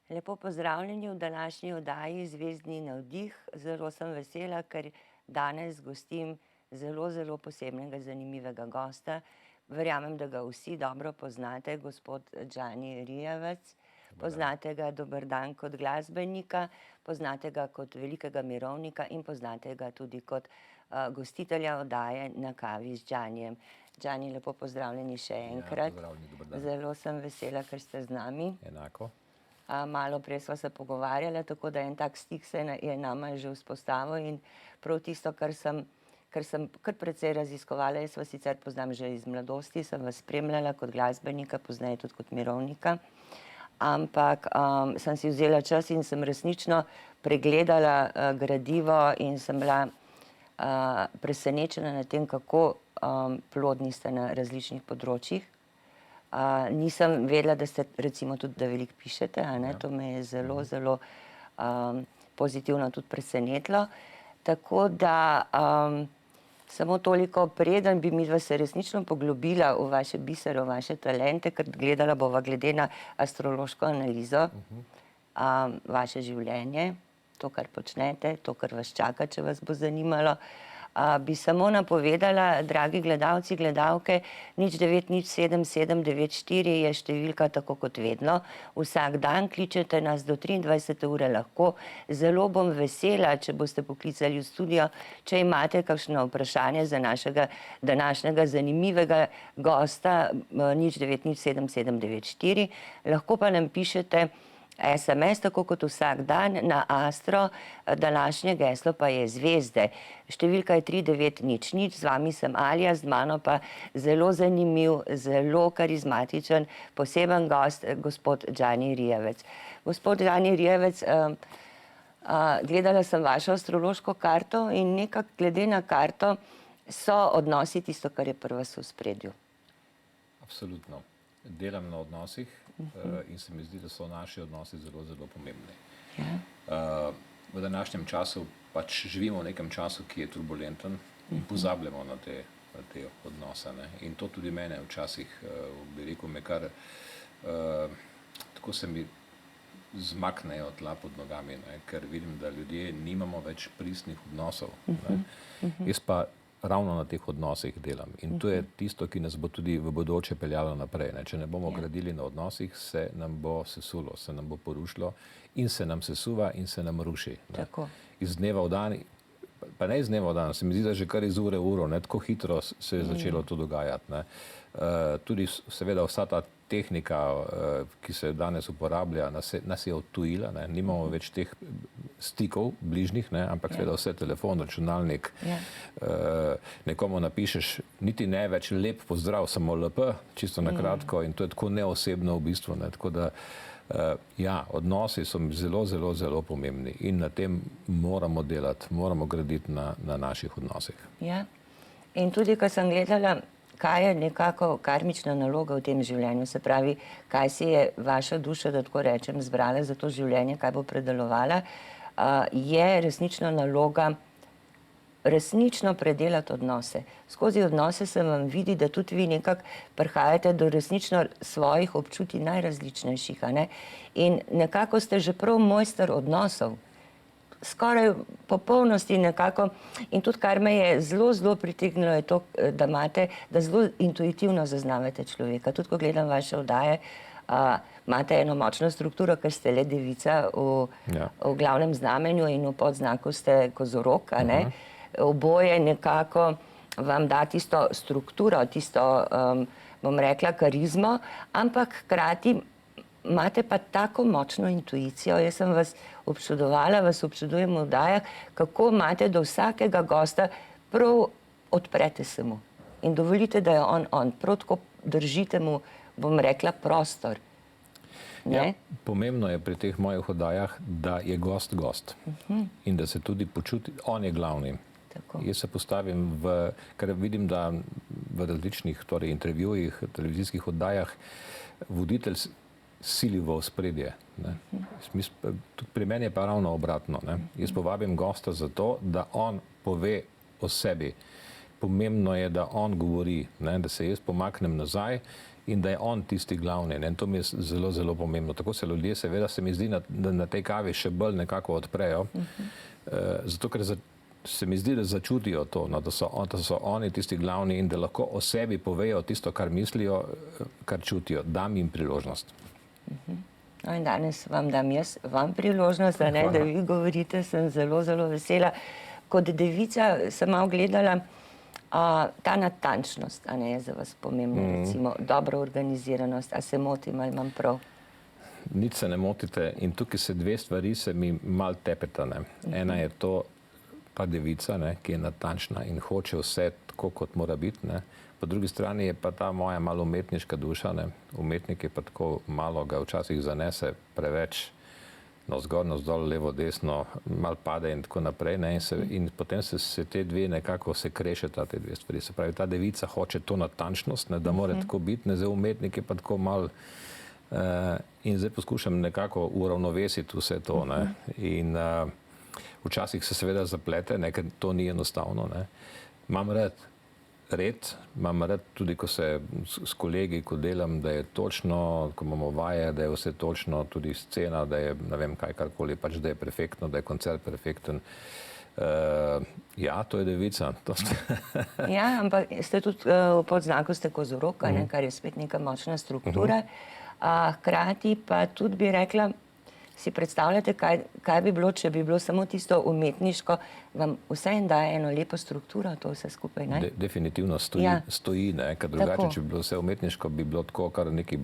Lepo pozdravljeni v današnji oddaji Zvezdni navdih. Zelo sem vesela, ker danes gostim zelo posebnega, zanimivega gosta. Verjamem, da ga vsi dobro poznate, gospod Đani Rijavec. Poznate ga, dober dan, kot glasbenika, poznate ga kot velikega mirovnika in poznate ga tudi kot gostitelja oddaje Na kavi z Đanijem. Đani, lepo pozdravljeni še enkrat. Pozdravljeni, dober dan. Zelo sem vesela, ker ste z nami. Enako. Malo prej sva se pogovarjala, tako da en tak stik se je nama že vzpostavil in prav tisto, kar sem kar precej raziskovala, jaz vas sicer poznam že iz mladosti, sem vas spremljala kot glasbenika, pozneje tudi kot mirovnika, ampak sem si vzela čas in sem resnično pregledala gradivo in sem bila presenečena nad tem, kako plodni ste na različnih področjih. Nisem vedela, da ste recimo tudi, da veliko pišete, a ne, to me je zelo pozitivno tudi presenetilo, tako da samo toliko, preden bi midva se resnično poglobila v vaše bisere, v vaše talente, ker gledala bova glede na astrološko analizo vaše življenje, to, kar počnete, to, kar vas čaka, če vas bo zanimalo. Bi samo napovedala, dragi gledalci, gledalke, 09077994 je številka tako kot vedno. Vsak dan kličete nas do 23. ure lahko. Zelo bom vesela, če boste poklicali v studio, če imate kakšno vprašanje za našega današnjega zanimivega gosta, 09077994. Lahko pa nam pišete SMS, tako kot vsak dan, na Astro, današnje geslo pa je zvezde. Številka je 3900, z vami sem Alja, z mano pa zelo zanimiv, zelo karizmatičen, poseben gost, gospod Đani Rijavec. Gospod Đani Rijavec, gledala sem vašo astrološko karto in nekako glede na karto so odnosi tisto, kar je pri vas v ospredju. Absolutno. Delam na odnosih in se mi zdi, da so naši odnosi zelo pomembni. V današnjem času pač živimo v nekem času, ki je turbulenten in pozabljamo na te odnose. In to tudi mene včasih, bi rekel, me kar tako se mi zmaknejo tla pod nogami, ker vidim, da ljudje nimamo več pristnih odnosov. Jaz pa ravno na teh odnosih delam in to je tisto, ki nas bo tudi v bodoče peljalo naprej. Če ne bomo gradili na odnosih, se nam bo sesulo, se nam bo porušilo in se nam sesuva in se nam ruši. Iz dneva v dan, pa ne iz dneva v dan, se mi zdi, da že kar iz ure v uro, tako hitro se je začelo to dogajati. Tudi seveda vsa ta tehnika, ki se danes uporablja, nas je odtujila, nimamo več teh stikov bližnjih, ampak seveda vse telefon, računalnik, nekomu napišeš, niti ne več lep pozdrav, samo LP, čisto na kratko, in to je tako neosebno v bistvu. Tako da, ja, odnosi so mi zelo pomembni in na tem moramo delati, moramo graditi na naših odnosih. Ja, in tudi, ko sem gledala, kaj je nekako karmična naloga v tem življenju, se pravi, kaj si je vaša duša, da tako rečem, zbrala za to življenje, kaj bo predelovala, je resnično naloga resnično predelati odnose. Skozi odnose se vam vidi, da tudi vi nekako prihajate do resnično svojih občutij najrazličnejših, in nekako ste že prav mojster odnosov. Skoraj v popolnosti nekako, in tudi kar me je zelo pritegnilo je to, da zelo intuitivno zaznavate človeka. Tudi ko gledam vaše oddaje, imate eno močno strukturo, ker ste le devica v glavnem znamenju in v podznaku ste kozorog, oboje nekako vam da tisto strukturo, tisto, bom rekla, karizmo, ampak hkrati imate pa tako močno intuicijo. Jaz sem vas občudovala, vas občudujem v oddajah, kako imate do vsakega gosta, prav odprete se mu in dovolite, da je on. Prav tako držite mu, bom rekla, prostor. Ja, pomembno je pri teh mojih oddajah, da je gost in da se tudi počuti, on je glavni. Jaz se postavim ker vidim, da v različnih intervjujih, televizijskih oddajah voditelj sili v ospredje. Tudi pri meni je pa ravno obratno. Jaz povabim gosta zato, da on pove o sebi. Pomembno je, da on govori, da se jaz pomaknem nazaj in da je on tisti glavni. Ne? In to mi je zelo, zelo pomembno. Tako se ljudje, seveda, se mi zdi, da na tej kavi še bolj nekako odprejo, zato ker se mi zdi, da začutijo to, no, da so oni tisti glavni in da lahko o sebi povejo tisto, kar mislijo, kar čutijo. Dam jim priložnost. No in danes vam dam jaz vam priložnost, da vi govorite, sem zelo, zelo vesela. Kot devica sem malo gledala, ta natančnost, a ne je za vas pomembna, recimo dobra organiziranost, a se motim ali imam prav? Nič se ne motite in tukaj se dve stvari se mi mal tepeta. Ne. Ena je to, ta devica, ne, ki je natančna in hoče vse tako, kot mora biti. Ne. Po drugi strani je pa ta moja malo umetniška duša. Ne. Umetnik je pa tako malo, ga včasih zanese preveč navzgor, navzdol, levo, desno, mal pade in tako naprej. Ne. In potem se te dve nekako se krešeta, te dve stvari. Se pravi, ta devica hoče to natančnost, ne, da mora tako biti, ne, zdaj umetnik je pa tako mal in zdaj poskušam nekako uravnovesiti vse to. Ne. In včasih se seveda zaplete, ne, ker to ni enostavno. Ne. Imam red, imam rad tudi, ko se s kolegi, ko delam, da je točno, ko imamo vaje, da je vse točno, tudi scena, da je, ne vem kaj, karkoli, pač da je perfektno, da je koncert perfekten. Ja, to je devica. Ja, ampak ste tudi v podznaku ste kozorog, kar je spet neka močna struktura. Hkrati pa tudi bi rekla, si predstavljate, kaj bi bilo, če bi bilo samo tisto umetniško, vam vseeno daje eno lepo strukturo, to vse skupaj, ne? Definitivno stoji, ne, ker drugače, če bi bilo vse umetniško, bi bilo tako, kar neki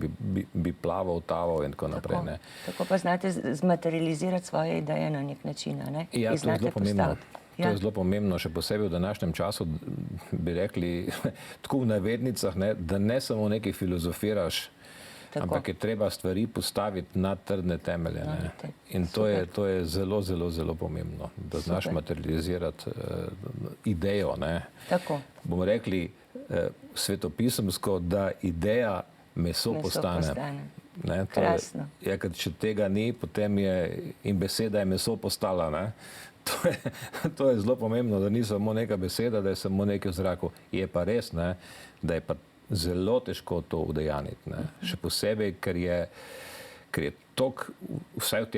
bi plaval, taval in tako naprej, ne. Tako pa znate zmaterializirati svoje ideje na nek način, ne? Ja, to je zelo pomembno. To je zelo pomembno, še posebej v današnjem času, bi rekli, tako v navednicah, ne, da ne samo nekaj filozofiraš, ampak je treba stvari postaviti na trdne temelje. Ne. In to je zelo, zelo, zelo pomembno, da znaš materializirati idejo. Ne. Tako. Bomo rekli svetopisemsko, da ideja meso postane. Ne, krasno. Ker če tega ni, potem je in beseda je meso postala. Ne. To je zelo pomembno, da ni samo neka beseda, da je samo nekaj v zraku. Je pa res, ne, da je pa zelo težko to udejaniti. Ne. Še posebej, ker je toliko, vsaj v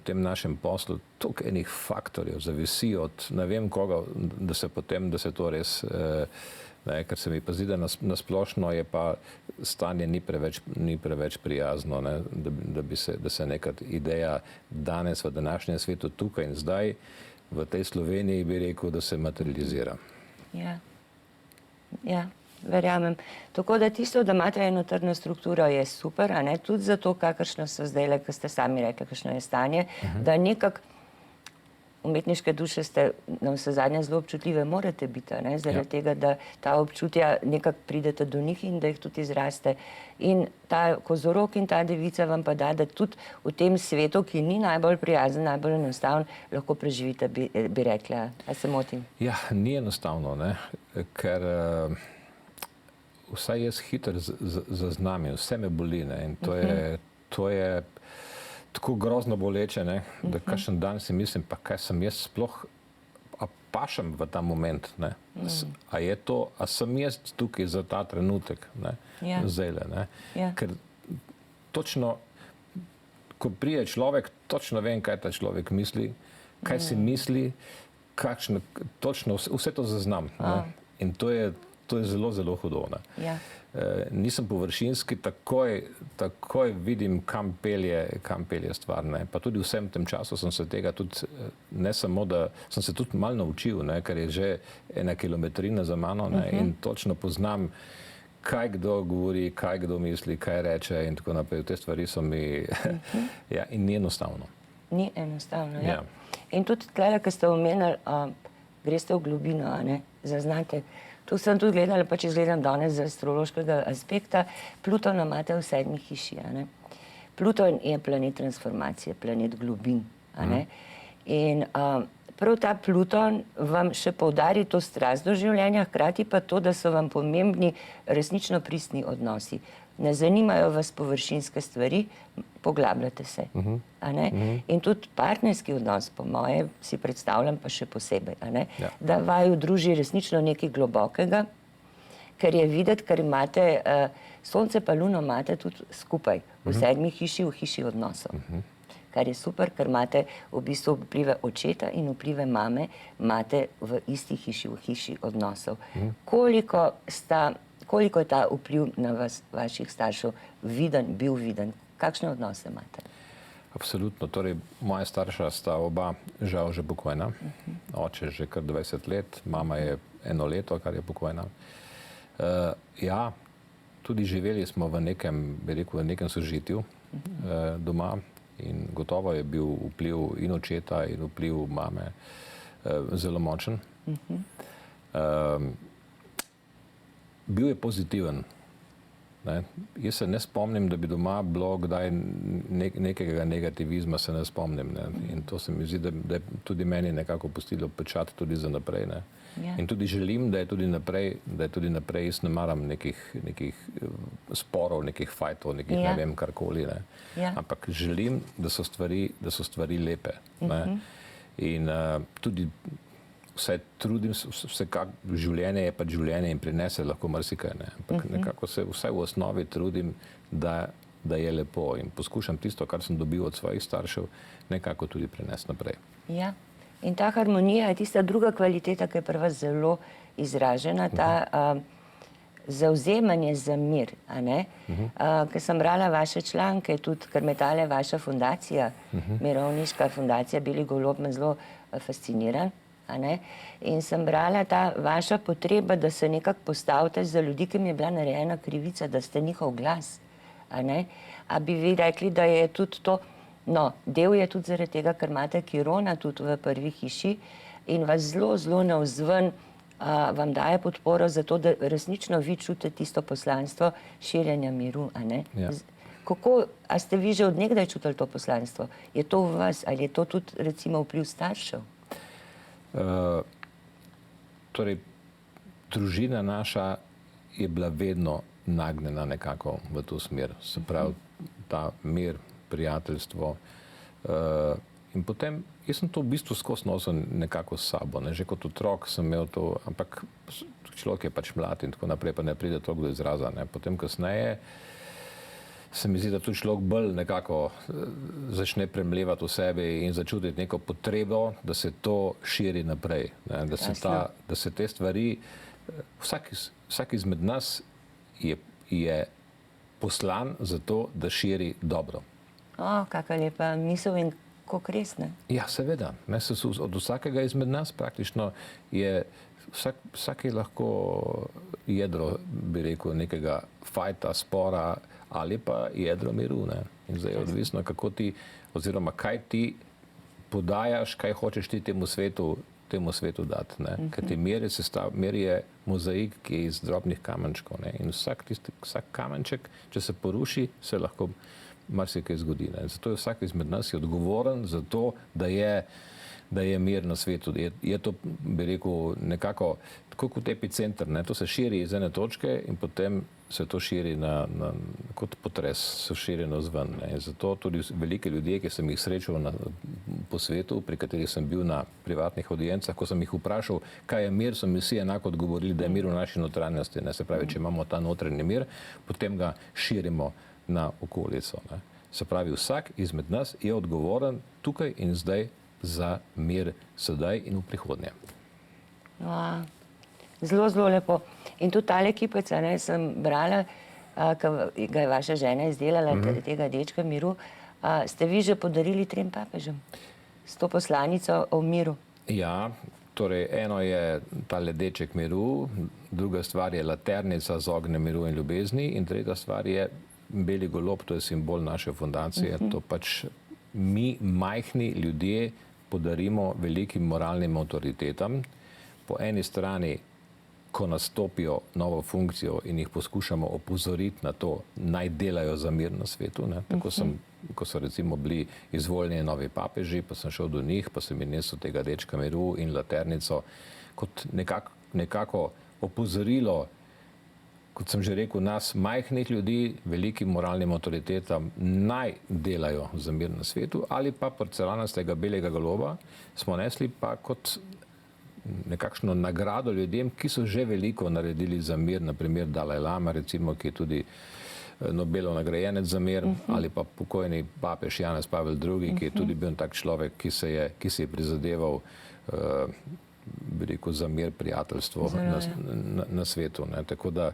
tem našem poslu, toliko enih faktorjev zavisi od ne vem koga, da se to res, ne, ker se mi pa zdi, da nasplošno je pa stanje ni preveč prijazno, ne, da se neka ideja danes v današnjem svetu tukaj in zdaj v tej Sloveniji bi rekel, da se materializira. Ja. Verjamem. Tako da tisto, da imate eno trdno strukturo, je super, a ne, tudi zato, kakršno so zdajle, ko ste sami rekli, kakšno je stanje, da nekako umetniške duše ste na vse zadnje zelo občutljive, morate biti, ne, zaradi tega, da ta občutja nekako pridete do njih in da jih tudi izraste. In ta kozorog in ta devica vam pa da tudi v tem svetu, ki ni najbolj prijazen, najbolj enostaven, lahko preživite, bi rekla. A se motim? Ja, ni enostavno, ne, ker vsaj jaz hitro zaznam in vse me boli, ne, in to je tako grozno boleče, ne, da kakšen dan si mislim, pa kaj sem jaz sploh, a pašem v ta moment, ne, a sem jaz tukaj za ta trenutek, ne, zdajle, ne, ker točno, ko prije človek, točno vem, kaj ta človek misli, kaj si misli, točno vse to zaznam, ne, in to je zelo, zelo hudo. Nisem površinski, takoj vidim, kam pelje stvar. Ne. Pa tudi vsem tem času sem se tega tudi, ne samo, da sem se tudi malo naučil, ne, ker je že ena kilometrina za mano, ne, in točno poznam, kaj kdo govori, kaj kdo misli, kaj reče in tako naprej. Te stvari so mi, ja, in ni enostavno. Ni enostavno, ja. In tudi tlele, ko ste omenili, greste v globino, a ne, zaznate. Tu sem tudi gledala, pa če gledam danes z astrološkega aspekta, Plutona imate v 7. hiši, a ne. Pluton je planet transformacije, planet globin, a ne. In prav ta Pluton vam še poudari to strast do življenja, hkrati pa to, da so vam pomembni resnično pristni odnosi. Ne zanimajo vas površinske stvari, poglabljate se, a ne. In tudi partnerski odnos, po moje, si predstavljam pa še posebej, a ne, da vaju druži resnično nekaj globokega, ker je videti, ker imate sonce pa luno imate tudi skupaj v 7. hiši, v hiši odnosov. Kar je super, ker imate v bistvu vplive očeta in vplive mame imate v isti hiši, v hiši odnosov. Koliko je ta vpliv na vas, vaših staršev, bil viden? Kakšne odnose imate? Absolutno. Torej, moja starša sta oba žal že pokojna. Oče že kar 20 let, mama je 1 leto, kar je pokojna. Ja, tudi živeli smo v nekem, bi rekel, v nekem sožitju doma in gotovo je bil vpliv in očeta in vpliv mame zelo močen. Bil je pozitiven. Ne? Jaz se ne spomnim, da bi doma bilo kdaj nekega negativizma, se ne spomnim. Ne? In to se mi zdi, da je tudi meni nekako pustilo pečat tudi za naprej. Ne? Ja. In tudi želim, da je tudi naprej, jaz ne maram nekih sporov, nekih fajtov, nekih ne vem karkoli. Ne? Ja. Ampak želim, da so stvari lepe. Ne? In tudi vse trudim, življenje je pa življenje in prinese lahko marsikaj. Ne? Ampak nekako se vsaj v osnovi trudim, da je lepo in poskušam tisto, kar sem dobil od svojih staršev, nekako tudi prinesti naprej. Ja. In ta harmonija je tista druga kvaliteta, ki je pri vas zelo izražena, ta zavzemanje za mir. Ker sem brala vaše članke, tudi ker me tale vaša fundacija, mirovniška fundacija Beli golob, me zelo fascinira. In sem brala ta vaša potreba, da se nekako postavite za ljudi, ki mi je bila narejena krivica, da ste njihov glas. A bi vi rekli, da je tudi to, no, del je tudi zaradi tega, ker imate Kirona tudi v prvi hiši in vas zelo navzven vam daje podporo za to, da resnično vi čutite tisto poslanstvo širjenja miru. Ja. A ste vi že od nekdaj čutili to poslanstvo? Je to v vas ali je to tudi recimo vpliv staršev? Torej, družina naša je bila vedno nagnjena nekako v to smer. Se pravi, ta mir, prijateljstvo. In potem, jaz sem to v bistvu skozi nosil nekako s sabo. Ne? Že kot otrok sem imel to, ampak človek je pač mlad in tako naprej, pa ne pride toliko do izraza. Ne? Potem kasneje se mi zdi, da tudi človek bolj nekako začne premlevati v sebi in začutiti neko potrebo, da se to širi naprej. Ne? Da se te stvari, vsak izmed nas je poslan za to, da širi dobro. Kakva lepa misel in koliko res, ne? Ja, seveda. Od vsakega izmed nas praktično je vsak je lahko jedro, bi rekel, nekega fajta, spora ali pa jedro miru. Ne? In zdaj je odvisno, kako ti, oziroma kaj ti podajaš, kaj hočeš ti temu svetu dati. Ne? Ker ti mir je mozaik, ki je iz drobnih kamenčkov. Ne? In vsak kamenček, če se poruši, se lahko marsikaj zgodi. Ne? Zato je vsak izmed nas odgovoren za to, da je mir na svetu. Je to, bi rekel, nekako tako kot epicenter. Ne? To se širi iz ene točke in potem se to širi kot potres, se širi navzven. Ne? Zato tudi velike ljudje, ki sem jih srečal po svetu, pri katerih sem bil na privatnih audiencah, ko sem jih vprašal, kaj je mir, so mi vsi enako odgovorili, da je mir v naši notranjosti. Ne? Se pravi, če imamo ta notranji mir, potem ga širimo na okolico. Ne? Se pravi, vsak izmed nas je odgovoren tukaj in zdaj za mir sedaj in v prihodnje. Zelo lepo. In tudi tale kipec, sem brala, ki ga je vaša žena izdelala, tega dečka miru, ste vi že podarili 3 papežem s to poslanico o miru? Ja, torej eno je tale deček miru, druga stvar je laternica z ognjem miru in ljubezni in tretja stvar je Beli golob, to je simbol naše fundacije. To pač mi, majhni ljudje, podarimo velikim moralnim avtoritetam. Po eni strani, ko nastopijo novo funkcijo in jih poskušamo opozoriti na to, naj delajo za mir na svetu. Ne? Tako ko so recimo bili izvoljeni novi papeži, pa sem šel do njih, pa sem jim nesel tega dečka miru in laternico kot nekako opozorilo, kot sem že rekel, nas majhnih ljudi, velikim moralnim avtoritetam, naj delajo za mir na svetu, ali pa porcelanastega belega goloba smo nesli pa kot nekakšno nagrado ljudem, ki so že veliko naredili za mir, naprimer Dalaj Lama, recimo, ki je tudi Nobelov nagrajenec za mir, ali pa pokojni papež Janez Pavel II, ki je tudi bil tak človek, ki se je prizadeval bi rekel, za mir, prijateljstvo na svetu. Ne. Tako da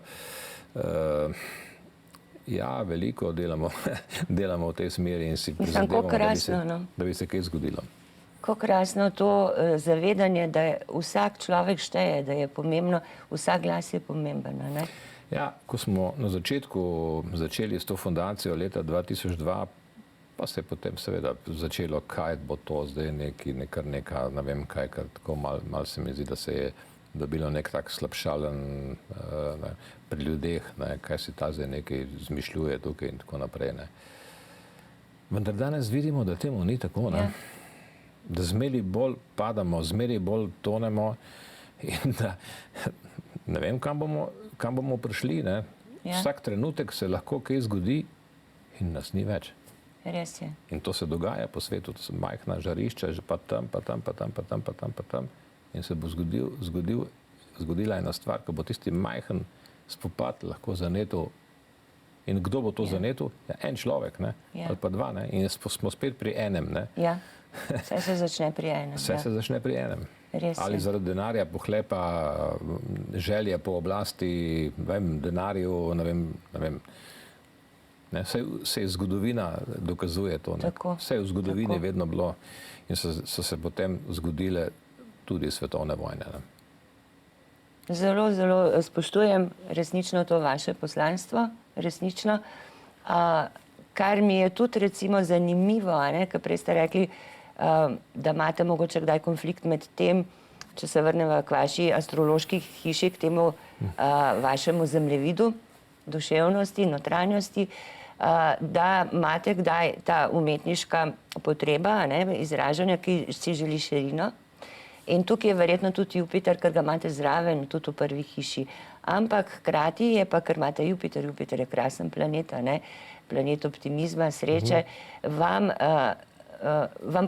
ja, veliko delamo v tej smeri in si prizadevamo, da bi se kaj zgodilo. Kako krasno to zavedanje, da je vsak človek šteje, da je pomembno, vsak glas je pomemben, ne? Ja, ko smo na začetku začeli s to fundacijo leta 2002, pa se je potem seveda začelo, kaj bo to zdaj neka, ne vem kaj, kar tako malo se mi zdi, da se je dobilo nek tak slabšalen pri ljudeh, ne, kaj si ta zdaj nekaj zmišljuje tukaj in tako naprej. Ne. Vendar danes vidimo, da temu ni tako, ne. Da zmeri bolj padamo, zmeri bolj tonemo in da ne vem, kam bomo prišli. Ne. Vsak trenutek se lahko kaj zgodi in nas ni več. Res je. In to se dogaja po svetu, to so majhna žarišča, že pa tam, pa tam, pa tam, pa tam, pa tam, pa tam. In se bo zgodila ena stvar, ko bo tisti majhen spopad lahko zanetil. In kdo bo to zanetil? Ja, en človek, ne? Ali pa dva, ne? In smo spet pri enem, ne? Ja, vse se začne pri enem. Vse se začne pri enem. Ali zaradi denarja, pohlepa, želje po oblasti, denarju, ne vem. Vse zgodovina dokazuje to. Vse v zgodovini je vedno bilo in so se potem zgodile tudi svetovne vojne. Ne. Zelo, zelo spoštujem resnično to vaše poslanstvo, resnično. Kar mi je tudi recimo zanimivo, ker prej ste rekli, da imate mogoče kdaj konflikt med tem, če se vrnemo k vaši astrološki hiši, k temu vašemu zemljevidu, duševnosti, notranjosti, da imate kdaj ta umetniška potreba, izražanja, ki si želi širino. In tukaj je verjetno tudi Jupiter, ker ga imate zraven, tudi v prvi hiši. Ampak hkrati je pa, ker imate Jupiter je krasen planet, planet optimizma, sreče, vam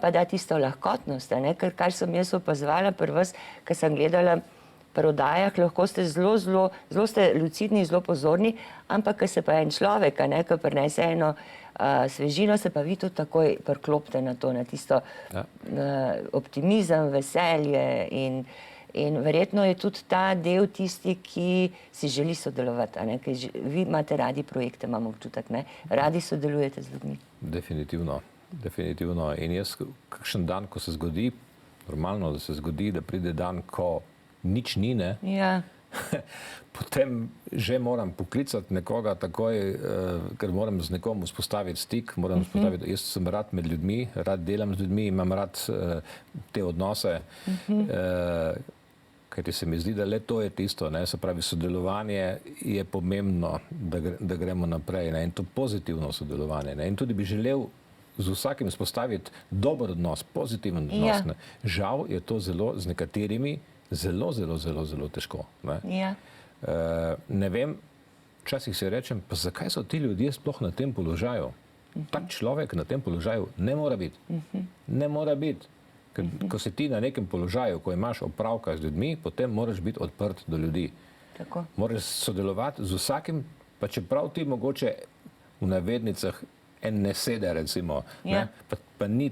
pa da tisto lahkotnost, ker kar sem jaz opazovala pri vas, ker sem gledala pri oddajah, lahko ste zelo ste lucidni, zelo pozorni, ampak ker se pa en človek, ker prinese eno svežino, se pa vi tudi takoj priklopite na to, na tisto optimizem, veselje in verjetno je tudi ta del tisti, ki si želi sodelovati, ker vi imate radi projekte, imam občutek, radi sodelujete z ljudmi. Definitivno. In jaz kakšen dan, ko se zgodi, normalno, da se zgodi, da pride dan, ko nič ni, ne? Ja. Potem že moram poklicati nekoga takoj, ker moram z nekom vzpostaviti stik, jaz sem rad med ljudmi, rad delam z ljudmi, imam rad te odnose, kajti se mi zdi, da le to je tisto, ne? Se pravi, sodelovanje je pomembno, da gremo naprej, ne? In to pozitivno sodelovanje, ne? In tudi bi želel z vsakim vzpostaviti dober odnos, pozitiven odnos. Ne? Žal je to z nekaterimi zelo težko. Ne? Ja. Ne vem, včasih si rečem, pa zakaj so ti ljudje sploh na tem položaju? Tak človek na tem položaju ne mora biti. Ne mora biti. Ker, ko si ti na nekem položaju, ko imaš opravka z ljudmi, potem moraš biti odprt do ljudi. Tako. Moraš sodelovati z vsakim, pa čeprav ti mogoče v navednicah en ne sede, recimo, ja. pa ni,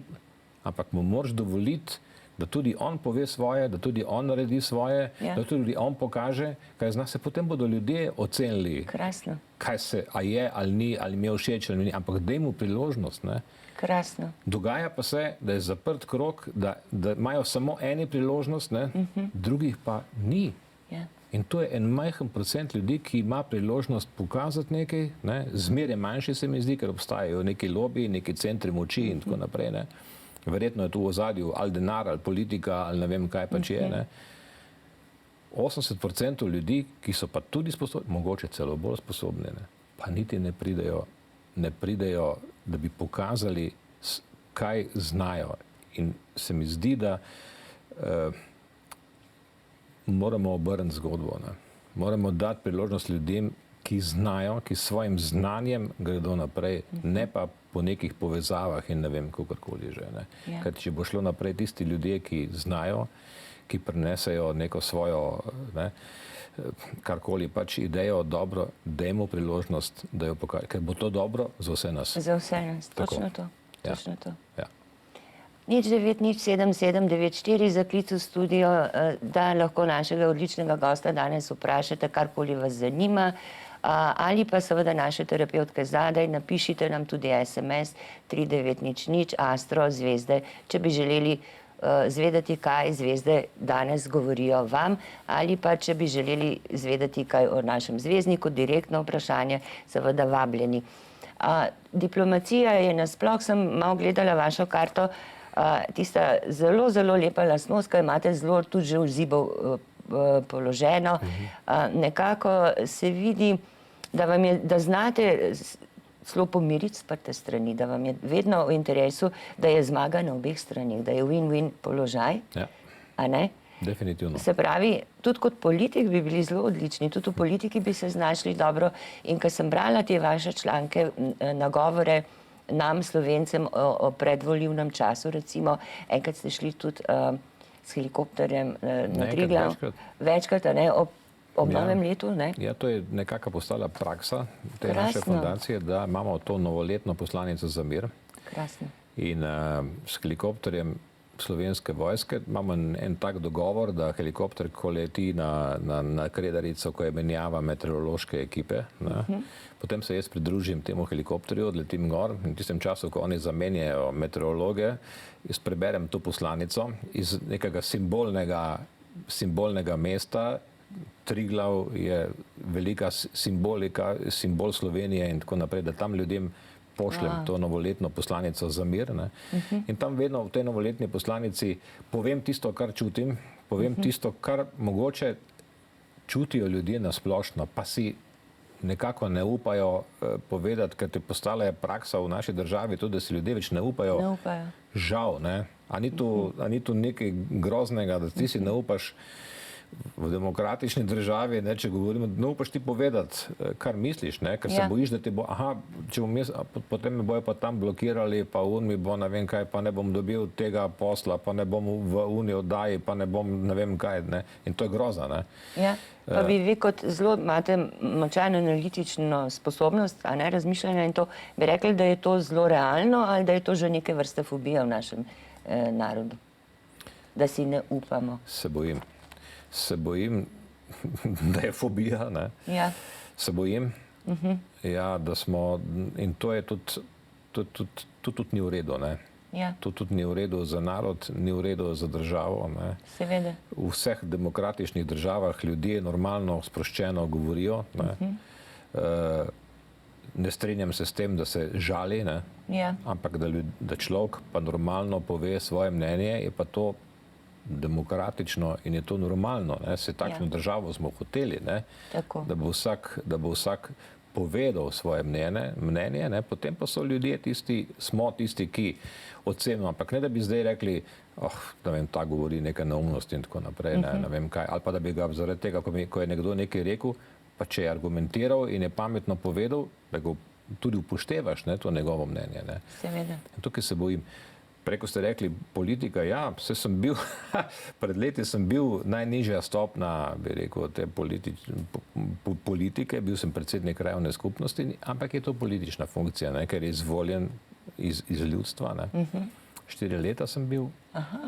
ampak mu moraš dovoliti, da tudi on pove svoje, da tudi on naredi svoje, da tudi on pokaže, kaj zna se, potem bodo ljudje ocenili, krasno. Kaj se, a je ali ni, ali mi je všeč ali ni, ampak daj mu priložnost. Ne. Krasno. Dogaja pa se, da je zaprt krog, da imajo samo eni priložnost, ne, drugih pa ni. Ja. In to je en majhen procent ljudi, ki ima priložnost pokazati nekaj, ne, zmeraj manjši se mi zdi, ker obstajajo neki lobiji, neki centri moči in tako naprej, ne. Verjetno je tu v ozadju ali denar, ali politika, ali ne vem kaj pač je. Ne. 80% ljudi, ki so pa tudi sposobni, mogoče celo bolj sposobni, ne, pa niti ne pridejo, da bi pokazali, kaj znajo. In se mi zdi, da moramo obrniti zgodbo. Ne. Moramo dati priložnost ljudem, ki znajo, ki s svojim znanjem gredo naprej, ne pa po nekih povezavah in ne vem, kakorkoli že. Ne. Ja. Ker če bo šlo naprej tisti ljudje, ki znajo, ki prinesejo neko svojo, ne, karkoli pač idejo dobro, dajmo priložnost, da jo pokažemo, ker bo to dobro za vse nas. Za vse nas, Tako. točno to. Ja. Točno to. Ja. 09077994 za klic v studio, da lahko našega odličnega gosta danes vprašate, karkoli vas zanima, ali pa seveda naše terapevtke zadaj, napišite nam tudi SMS 3900 Astro zvezde, če bi želeli zvedeti, kaj zvezde danes govorijo vam, ali pa če bi želeli zvedeti kaj o našem zvezdniku, direktno vprašanje, seveda vabljeni. Diplomacija je nasploh, sem malo gledala vašo karto, tista zelo, zelo lepa lastnost, ki imate zelo tudi že v zibov položeno. Nekako se vidi, da znate celo pomiriti sprte strani, da vam je vedno v interesu, da je zmaga na obeh stranih, da je win-win položaj. Ja. A ne? Definitivno. Se pravi, tudi kot politik bi bili zelo odlični, tudi v politiki bi se znašli dobro. In ko sem brala te vaše članke, nagovore nam, Slovencem, o predvolilnem času, recimo, enkrat ste šli tudi s helikopterjem na Triglav. Večkrat, a ne, ob novem letu, ne? Ja, to je nekako postala praksa te naše fundacije, da imamo to novoletno poslanico za mir. Krasno. In s helikopterjem Slovenske vojske imamo en tak dogovor, da helikopter, ko leti na Kredarico, ko je menjava meteorološke ekipe, potem se jaz pridružim temu helikopterju, odletim gor in v tistem času, ko oni zamenjajo meteorologe, jaz preberem to poslanico iz nekega simbolnega mesta. Triglav je velika simbolika, simbol Slovenije in tako naprej, da tam ljudem pošljem to novoletno poslanico za mir. Ne? In tam vedno v tej novoletni poslanici povem tisto, kar čutim, povem tisto, kar mogoče čutijo ljudje na splošno, pa si nekako ne upajo povedati, ker te postala je praksa v naši državi, tudi da si ljudje več ne upajo. Žal, ne? A ni to nekaj groznega, da ti si ne upaš v demokratični državi, ne, če govorimo, ne upaš ti povedati, kar misliš, ne, ker se bojiš, da ti bo, če bom jaz, potem me bojo pa tam blokirali, pa mi bo ne vem kaj, pa ne bom dobil tega posla, pa ne bom v oddaji, pa ne bom ne vem kaj, ne, in to je groza, ne. Ja, pa vi kot zelo imate močan analitično sposobnost, a ne, razmišljanja in to, bi rekli, da je to zelo realno ali da je to že neke vrste fobija v našem narodu, da si ne upamo? Se bojim, da je fobija, ne? Ja. Se bojim, ja, da smo, in to je tudi ni v redu, ne? Ja. To tudi ni v redu za narod, ni v redu za državo, ne? Seveda. V vseh demokratičnih državah ljudje normalno, sproščeno govorijo, ne? Ne strinjam se s tem, da se žali, ne? Ja. Ampak da človek pa normalno pove svoje mnenje, je pa to demokratično in je to normalno. Se takšno državo smo hoteli, ne? Da bo vsak povedal svoje mnenje, ne? Potem pa so ljudje tisti, ki ocenimo, ampak ne da bi zdaj rekli, da vem, ta govori neke neumnosti in tako naprej, ne vem kaj, ali pa da bi ga zaradi tega, ko je nekdo nekaj rekel, pa če je argumentiral in je pametno povedal, da ga tudi upoštevaš, ne, to njegovo mnenje, ne? Seveda. Tukaj se bojim. Preko ste rekli politika, ja, sem bil, pred leti sem bil najnižja stopna, bi rekel, te politike, bil sem predsednik krajevne skupnosti, ampak je to politična funkcija, ne, ker je izvoljen iz ljudstva, ne. 4 leta sem bil,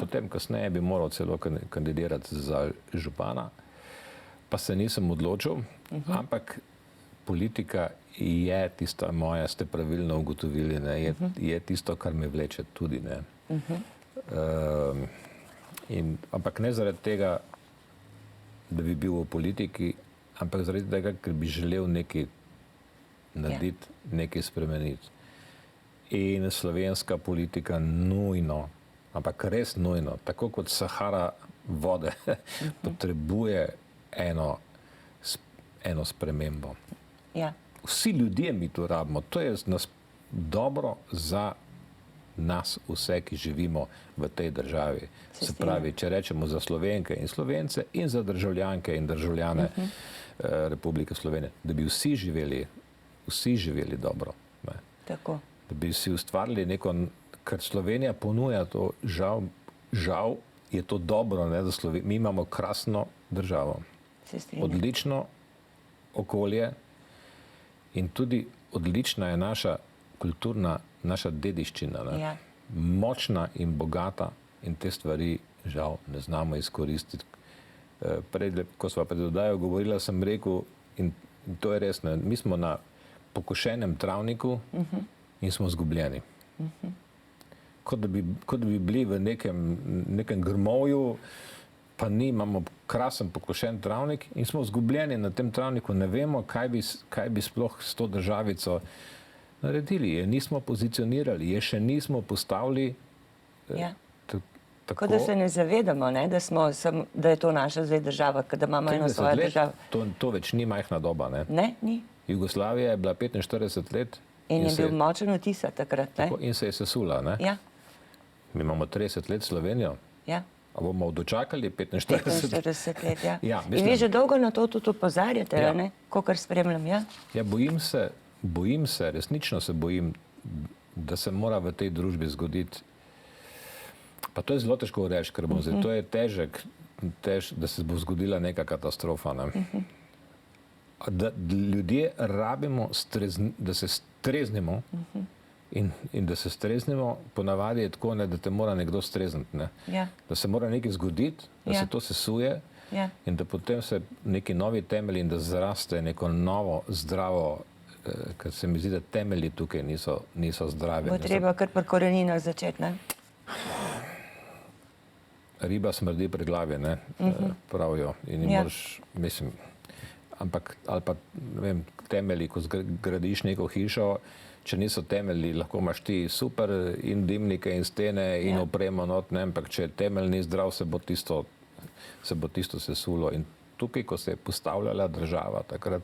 potem kasneje bi moral celo kandidirati za župana, pa se nisem odločil, ampak politika je tisto moje, ste pravilno ugotovili, ne, je tisto, kar me vleče tudi, ne. Ampak ne zaradi tega, da bi bil v politiki, ampak zaradi tega, ker bi želel nekaj narediti, nekaj spremeniti. In slovenska politika nujno, ampak res nujno, tako kot Sahara vode, potrebuje eno spremembo. Ja. Vsi ljudje mi to rabimo. To je dobro za nas vse, ki živimo v tej državi. Se pravi, če rečemo za Slovenke in Slovence in za državljanke in državljane Republike Slovenije, da bi vsi živeli dobro. Ne? Tako. Da bi si ustvarili neko, ker Slovenija ponuja to žal je to dobro, ne, da mi imamo krasno državo, odlično okolje in tudi odlična je naša kulturna, naša dediščina, ne. Ja. Močna in bogata in te stvari žal ne znamo izkoristiti. Prej, ko sva pred oddajo govorila, sem rekel, in to je res, ne, mi smo na pokošenem travniku in smo zgubljeni. Kot da bi bili v nekem grmovju, pa imamo krasen pokošen travnik in smo zgubljeni na tem travniku, ne vemo, kaj bi sploh s to državico naredili. Je nismo pozicionirali, je še nismo postavili. Ja. Tako da se ne zavedamo, ne, da je to naša zdaj država, da imamo eno svojo državo. To več ni majhna doba. Ne? Ne, ni. Jugoslavija je bila 45 let. In je bil močen vtis takrat. Ne? In se je sesula. Ne? Ja. Mi imamo 30 let Slovenijo. Ja. A bomo dočakali 45 let, ja. Ja, in vi že dolgo na to tudi opozarjate, ja. Ne? Kakor spremljam, ja. Ja, bojim se, resnično se bojim, da se mora v tej družbi zgoditi. Pa to je zelo težko reči, ker to je težek, da se bo zgodila neka katastrofa. Ne? Da ljudje rabimo, da se streznimo in da se streznimo, ponavadi je tako, ne, da te mora nekdo strezniti. Ne? Ja. Da se mora nekaj zgoditi, da se to sesuje in da potem se neki novi temelji in da zraste neko novo, zdravo, ker se mi zdi, da temelji tukaj niso zdravi. Bo treba kar pri koreninah začeti, ne? Riba smrdi pri glavi, ne, pravijo. In moraš, mislim, ampak, ali pa, ne vem, temelji, ko gradiš neko hišo, če niso temelji, lahko imaš ti super in dimnike in stene in opremo not, ne, ampak če temelj ni zdrav, se bo tisto sesulo. In tukaj, ko se je postavljala država, takrat,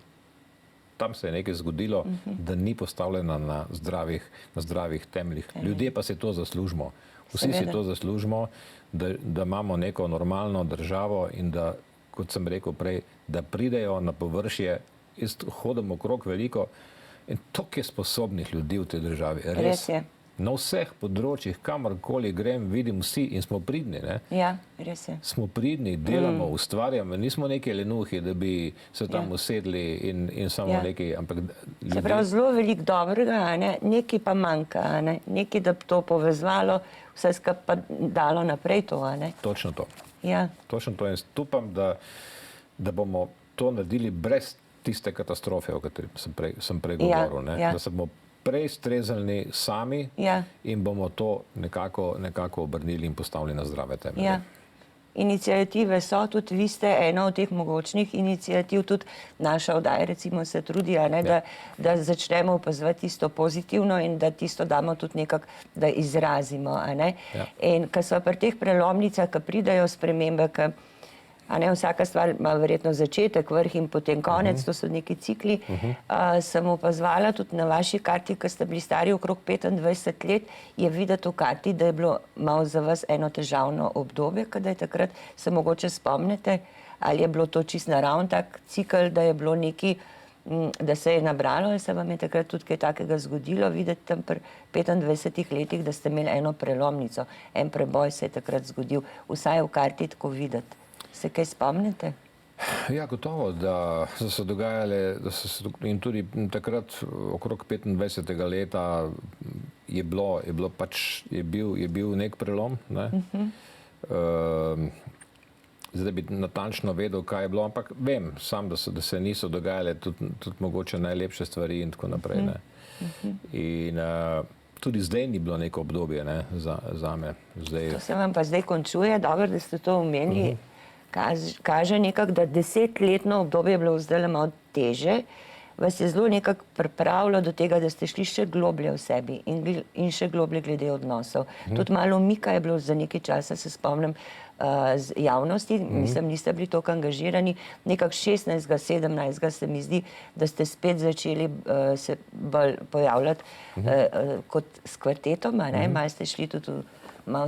tam se je nekaj zgodilo, da ni postavljena na zdravih temeljih. Ljudje pa se to zaslužimo. Vsi si to zaslužimo, da imamo neko normalno državo in da, kot sem rekel prej, da pridejo na površje, jaz hodim okrog veliko in toliko je sposobnih ljudi v tej državi. Res je. Na vseh področjih, kamorkoli grem, vidim vsi in smo pridni. Ne? Ja, res je. Smo pridni, delamo, ustvarjamo, nismo neki lenuhi, da bi se tam usedli in samo neki, ampak ljudje... Se pravi, zelo veliko dobrega, ne? Nekaj pa manjka, ne? Nekaj, da bi to povezvalo, vse skupaj pa dalo naprej to, ne? Točno to. Ja. Točno to in upam, da bomo to naredili brez tiste katastrofe, o kateri sem prej govoril, ne? Da se bomo prej streznili sami in bomo to nekako obrnili in postavili na zdrave temelje. Ja. Iniciative so, tudi vi ste ena od teh mogočnih iniciativ, tudi naša oddaja recimo se trudi, ne, da začnemo opazovati tisto pozitivno in da tisto damo tudi nekako, da izrazimo. Ne. In ko so pri teh prelomnicah, ko pridajo spremembe, vsaka stvar ima verjetno začetek, vrh in potem konec, to so neki cikli. Sem opazovala tudi na vaši karti, ko ste bili stari okrog 25 let, je videti v karti, da je bilo malo za vas eno težavno obdobje, kada je takrat, se mogoče spomnite, ali je bilo to čist naravn tak cikl, da je bilo neki, da se je nabralo, ali se vam je takrat tudi kaj takega zgodilo, videti tam pri 25 letih, da ste imeli eno prelomnico, en preboj se je takrat zgodil, vsaj v karti tako videti. Se kaj spomnite? Ja, gotovo, da so se dogajale, in tudi takrat okrog 25. leta je bil nek prelom, ne? Zdaj bi natančno vedel, kaj je bilo, ampak vem sam, da se niso dogajale tudi mogoče najlepše stvari in tako naprej, ne? In tudi zdaj ni bilo neko obdobje, ne, zame. To se vam pa zdaj končuje, dobro, da ste to omenili. Kaže nekako, da 10-letno obdobje je bilo zdaj malo teže, vas je zelo nekako pripravilo do tega, da ste šli še globlje v sebi in še globlje glede odnosov. Tudi malo umika je bilo za nekaj časa, se spomnim, z javnosti, mislim, niste bili toliko angažirani, nekako 16. 17. se mi zdi, da ste spet začeli se bolj pojavljati kot s kvartetom, malo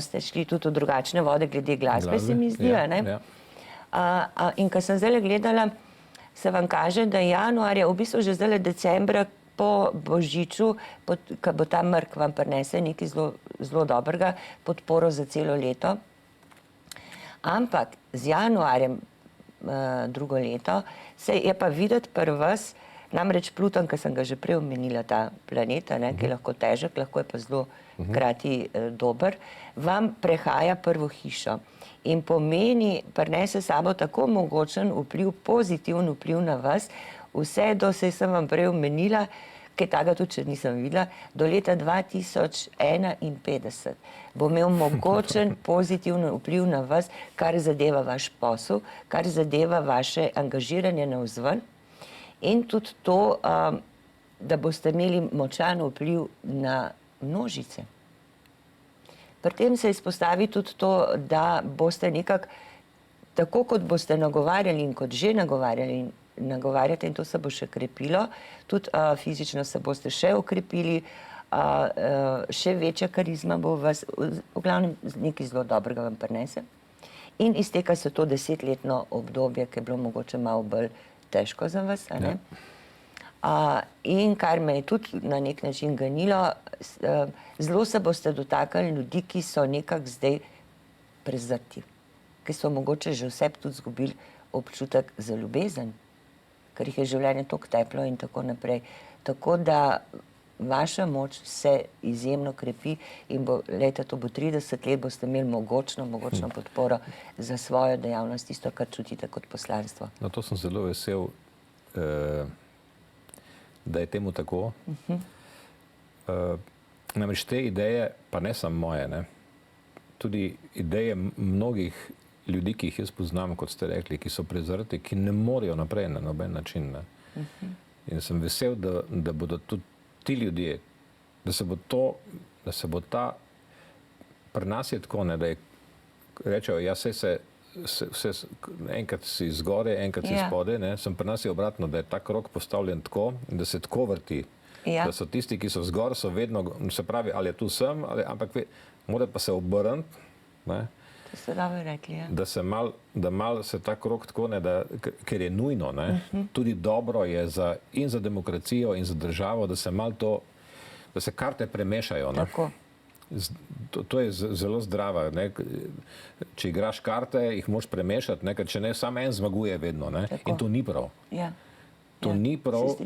ste šli tudi v drugačne vode glede glasbe, se mi zdi, ne? In ko sem zdaj gledala, se vam kaže, da januarja, v bistvu že zdaj decembra po Božiču, ko bo ta mrk vam prinese nekaj zelo dobrega, podporo za celo leto. Ampak z januarjem drugo leto se je pa videti pri vas, namreč Pluton, ki sem ga že prej omenila, ta planet, ki je lahko težek, lahko je pa zelo hkrati dober, vam prehaja prvo hišo in pomeni, prinese sabo tako mogočen vpliv, pozitiven vpliv na vas, vse do, saj sem vam prej omenila, kaj takega tudi še nisem videla, do leta 2051 bo imel mogočen pozitiven vpliv na vas, kar zadeva vaš posel, kar zadeva vaše angažiranje navzven in tudi to, da boste imeli močan vpliv na množice. Pri tem se izpostavi tudi to, da boste nekako, tako kot boste nagovarjali in kot že nagovarjate in to se bo še krepilo, tudi fizično se boste še okrepili, še večja karizma bo vas, v glavnem nekaj zelo dobrega vam prinese. In izteka se to 10-letno obdobje, ki je bilo mogoče malo bolj težko za vas, a ne? In kar me je tudi na nek način ganilo, zelo se boste dotaknili ljudi, ki so nekako zdaj prezrti, ki so mogoče že vse tudi izgubili občutek za ljubezen, ker jih je življenje toliko teplo in tako naprej. Tako da vaša moč se izjemno krepi in bo, lejte, to bo 30 let, boste imeli mogočno podporo za svojo dejavnost, tisto, kar čutite kot poslanstvo. No, to sem zelo vesel, da je temu tako. Namreč te ideje, pa ne samo moje, ne, tudi ideje mnogih ljudi, ki jih jaz poznam, kot ste rekli, ki so prezrti, ki ne morejo naprej na noben način. Ne. In sem vesel, da bodo tudi ti ljudje, da se bo ta, pri nas je tako, ne, da rečejo, ja, enkrat si zgore, enkrat si spode, ne, sem pri nas je obratno, da je ta krog postavljen tako, da se tako vrti, da so tisti, ki so zgor, so vedno, se pravi, ali je tu sem, ampak mora pa se obrniti, ne, to ste dobro rekli, ja. Da mal se ta krog tako, ne, ker je nujno, ne, tudi dobro je in za demokracijo in za državo, da se mal to, da se karte premešajo. Ne. Tako. To je zelo zdrava. Ne. Če igraš karte, jih moraš premešati, ne, ker če ne, samo en zmaguje vedno. Ne. In to ni prav. Ja. To ni prav.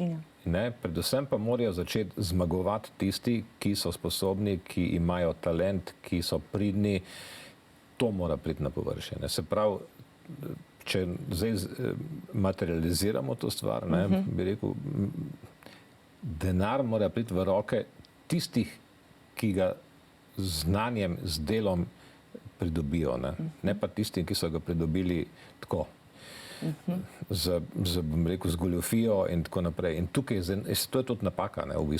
Ne, predvsem pa morajo začeti zmagovati tisti, ki so sposobni, ki imajo talent, ki so pridni. To mora priti na površje. Ne. Se pravi, če zdaj materializiramo to stvar, ne, bi rekel, denar mora priti v roke tistih, ki ga z znanjem, z delom pridobijo. Ne pa tistim, ki so ga pridobili tako. Bom rekel, z goljufijo in tako naprej. In tukaj to je tudi napaka, ne, v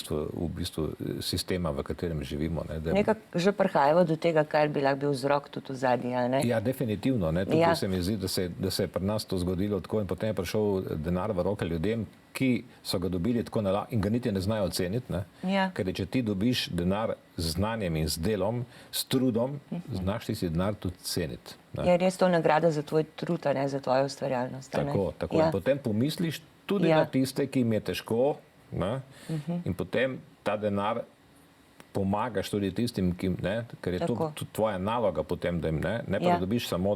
bistvu sistema, v katerem živimo. Ne, nekako že prihajamo do tega, kar bi lahko bil vzrok tudi v zadnji, ali ne? Ja, definitivno. Ne. Tukaj se mi zdi, da se je pri nas to zgodilo tako in potem je prišel denar v roke ljudem, ki so ga dobili tako in ga niti ne znajo oceniti. Ne. Ja. Ker če ti dobiš denar z znanjem in z delom, s trudom, znaš ti si denar tudi ceniti. Je res to nagrada za tvoj trud, a ne za tvojo ustvarjalnost. Tako. Ja. In potem pomisliš tudi na tiste, ki jim je težko, ne? In potem ta denar pomagaš tudi tistim, ker je to tudi tvoja naloga potem, da jim ne pa da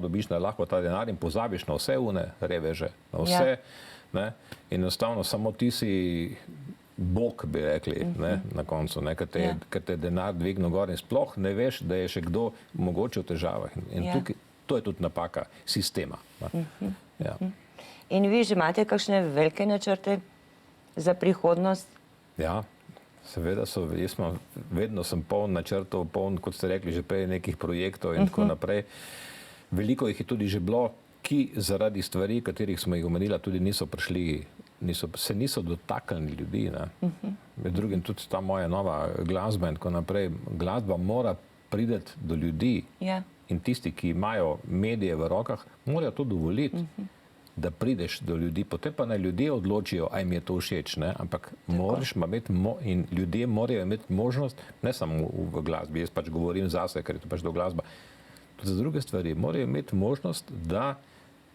dobiš na lahko ta denar in pozabiš na vse reveže, na vse, ne? In enostavno samo ti si Bog, bi rekli, ne, na koncu, ne, ker te denar dvigne gor in sploh ne veš, da je še kdo mogoče v težavah. In tukaj, to je tudi napaka sistema. Ja. In vi že imate kakšne velike načrte za prihodnost? Ja, seveda vedno sem poln načrtov, poln, kot ste rekli, že prej nekih projektov in tako naprej. Veliko jih je tudi že bilo, ki zaradi stvari, katerih smo jih omenila, tudi niso prišli, se niso dotaknili ljudi. Med drugim tudi ta moja nova glasba in tako naprej. Glasba mora priti do ljudi in tisti, ki imajo medije v rokah, morajo to dovoliti, da prideš do ljudi. Potem pa naj ljudje odločijo, a jim je to všeč, ne? Ampak moraš imeti in ljudje morajo imeti možnost, ne samo v glasbi, jaz pač govorim zase, ker je to pač do glasba, tudi za druge stvari, morajo imeti možnost, da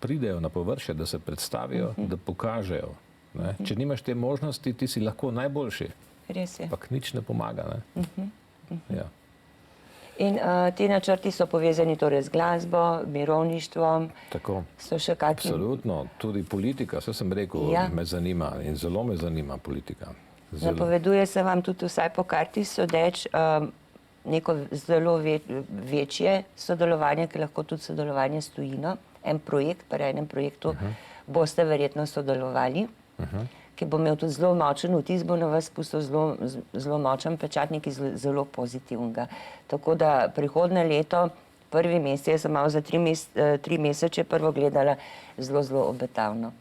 pridejo na površje, da se predstavijo, da pokažejo. Ne? Če nimaš te možnosti, ti si lahko najboljši. Res je. Ampak nič ne pomaga. Ne? Ja. In ti načrti so povezani torej z glasbo, mirovništvom. Tako. So še kakšni? Absolutno. Tudi politika, vse sem rekel, me zanima in zelo me zanima politika. Napoveduje se vam tudi vsaj po karti sodeč neko zelo večje sodelovanje, ki lahko tudi sodelovanje s tujino. En projekt, pri enem projektu boste verjetno sodelovali, ki bo imel tudi zelo močen vtis, bo na vas pustil zelo močen pečat, nekaj zelo pozitivnega. Tako da prihodnje leto, prvi mesec, jaz sem malo za 3 mesece prvo gledala, zelo obetavno.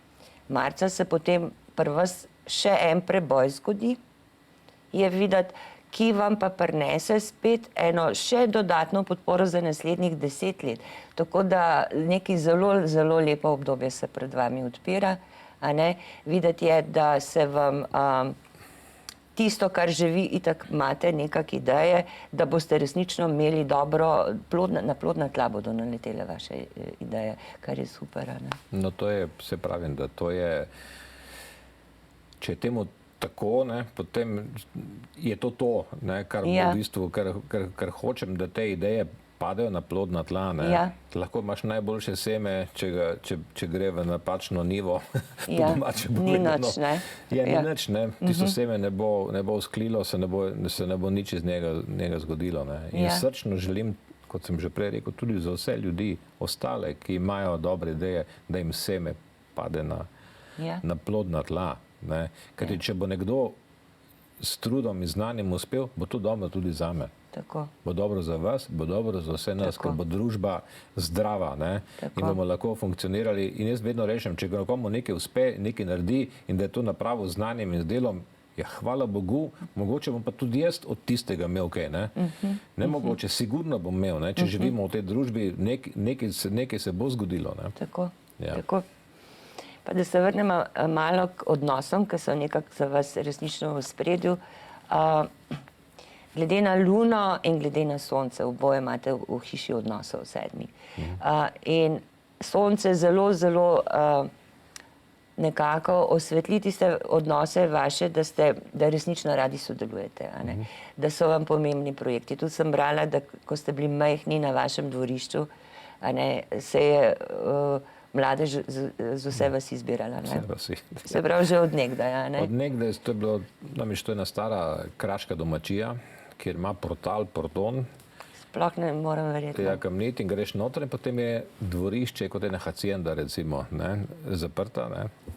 Marca se potem pri vas še en preboj zgodi, je videti, ki vam pa prinese spet eno še dodatno podporo za naslednjih 10 let. Tako da nekaj zelo lepo obdobje se pred vami odpira. Videti je, da se vam tisto, kar že vi itak imate, nekak ideje, da boste resnično imeli dobro, na plodna tla bodo naletele vaše ideje, kar je super. No to je, se pravim, da to je, če je temu tako, potem je to, kar v bistvu, kar hočem, da te ideje padejo na plodna tla. Lahko imaš najboljše seme, če gre v napačno nivo. Ni nič, ne? Ni nič, ne. Tisto seme ne bo vzklilo, se ne bo nič iz njega zgodilo. In srčno želim, kot sem že prej rekel, tudi za vse ljudi, ostale, ki imajo dobre ideje, da jim seme pade na plodna tla. Ker če bo nekdo s trudom in znanjem uspel, bo to dobro tudi zame. Tako. Bo dobro za vas, bo dobro za vse nas, ker bo družba zdrava in bomo lahko funkcionirali. In jaz vedno rečem, če nekomu nekaj uspe, nekaj naredi in da je to napravil z znanjem in z delom, hvala Bogu, mogoče bom pa tudi jaz od tistega imel kaj. Ne mogoče, sigurno bom imel. Če živimo v tej družbi, nekaj se bo zgodilo. Tako. Pa da se vrnemo malo k odnosom, ki so nekako za vas resnično v spredju. Glede na Luno in glede na Sonce, oboje imate v hiši odnosov 7. In Sonce zelo nekako osvetli tiste odnose vaše, da resnično radi sodelujete. Da so vam pomembni projekti. Tudi sem brala, da ko ste bili majhni na vašem dvorišču, se je mladež z vse vas izbirala. Vse vasi. Se pravi, že od nekdaj. Od nekdaj, to je bilo, namreč to je ena stara kraška domačija, kjer ima portal, pordon. Sploh ne moram verjeti. Tega kamniti in greš noter in potem je dvorišče kot ena hacienda, recimo, zaprta.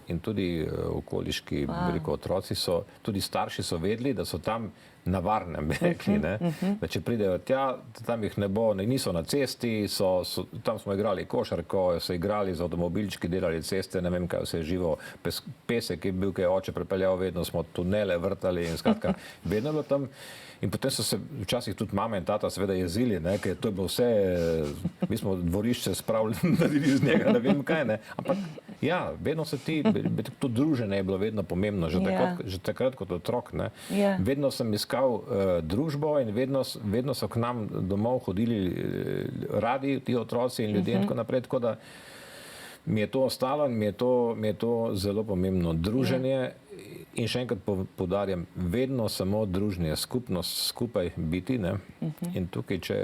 In tudi okoliški otroci so, tudi starši so vedeli, da so tam na varnem, bi rekli. Da če pridejo tja, tam jih ne bo, niso na cesti, tam smo igrali košarko, so igrali z avtomobilčki, delali ceste, ne vem kaj vse je živo, pesek je bil, ki je oče prepeljal, vedno smo tunele vrtali in skratka, vedno bilo tam. In potem so se včasih tudi mama in tata seveda jezili, ker to je bilo vse, mi smo dvorišče spravili, naredili iz njega, ne vem kaj, ampak ja, vedno se to druženje je bilo vedno pomembno, že takrat kot otrok, vedno sem iskal družbo in vedno so k nam domov hodili radi ti otroci in ljudje in tako naprej, tako da mi je to ostalo in mi je to zelo pomembno druženje. In še enkrat poudarjam, vedno samo družnje, skupnost, skupaj biti. In tukaj, če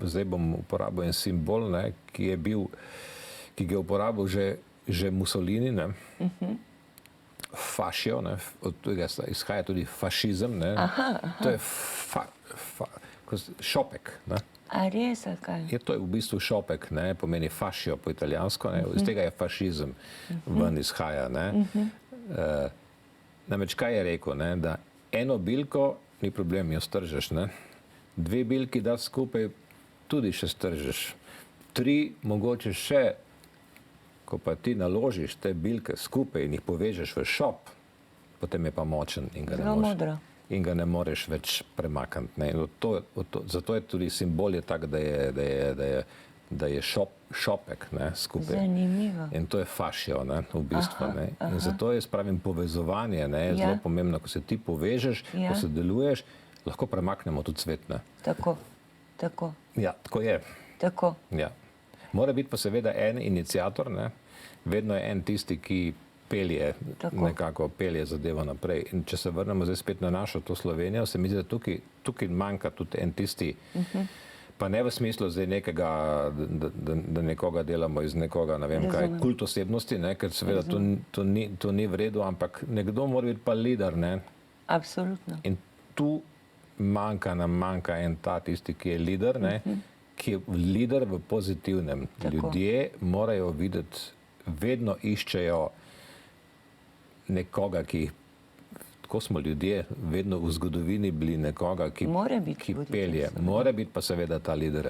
zdaj bom uporabil en simbol, ki ga je uporabil že Mussolini, fascio, od tega izhaja tudi fašizem, to je šopek. A res, kaj? To je v bistvu šopek, pomeni fascio po italijansko, iz tega je fašizem ven izhaja. Namreč kaj je rekel, da eno bilko ni problem, jo stržeš, 2 bilki dati skupaj tudi še stržeš, 3 mogoče še, ko pa ti naložiš te bilke skupaj in jih povežeš v šop, potem je pa močen in ga ne moreš več premakniti. Zato je tudi simbol je tak, da je šopek skupaj. Zanimivo. In to je fascio v bistvu. In zato je, pravim, povezovanje zelo pomembno. Ko se ti povežeš, ko se deluješ, lahko premaknemo tudi svet. Tako. Ja, tako je. Tako. Ja. Mora biti pa seveda en iniciator, vedno je en tisti, ki nekako pelje zadevo naprej. In če se vrnemo zdaj spet na našo to Slovenijo, se mi zdi, da tukaj manjka tudi en tisti Pa ne v smislu zdaj nekega, da nekoga delamo iz nekoga, ne vem kaj, kult osebnosti, ne, ker seveda to ni v redu, ampak nekdo mora biti pa lider, ne. Absolutno. In tu nam manjka en ta tisti, ki je lider, ne, ki je lider v pozitivnem. Ljudje morajo videti, vedno iščejo nekoga, ki tako smo ljudje vedno v zgodovini bili nekoga, ki pelje. Mora biti pa seveda ta lider,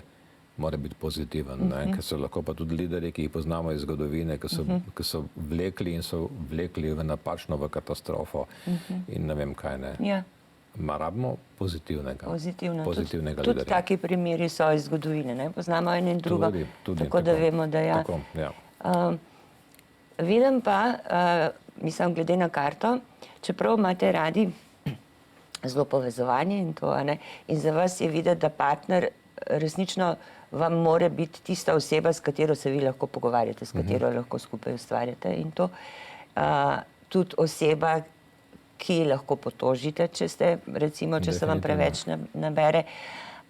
mora biti pozitiven, ne, ker so lahko pa tudi lideri, ki jih poznamo iz zgodovine, ki so vlekli in so vlekli v napačno, v katastrofo in ne vem kaj ne. Ja. Ma rabimo pozitivnega liderja. Tudi taki primeri so iz zgodovine, ne? Poznamo en in drugo, tako da vemo, da ja. Tako, ja. Vidim pa, mislim, glede na karto, čeprav imate radi zelo povezovanje in to, ne, in za vas je videti, da partner resnično vam mora biti tista oseba, s katero se vi lahko pogovarjate, s katero lahko skupaj ustvarjate in to. Tudi oseba, ki lahko potožite, če ste, recimo, če se vam preveč nabere.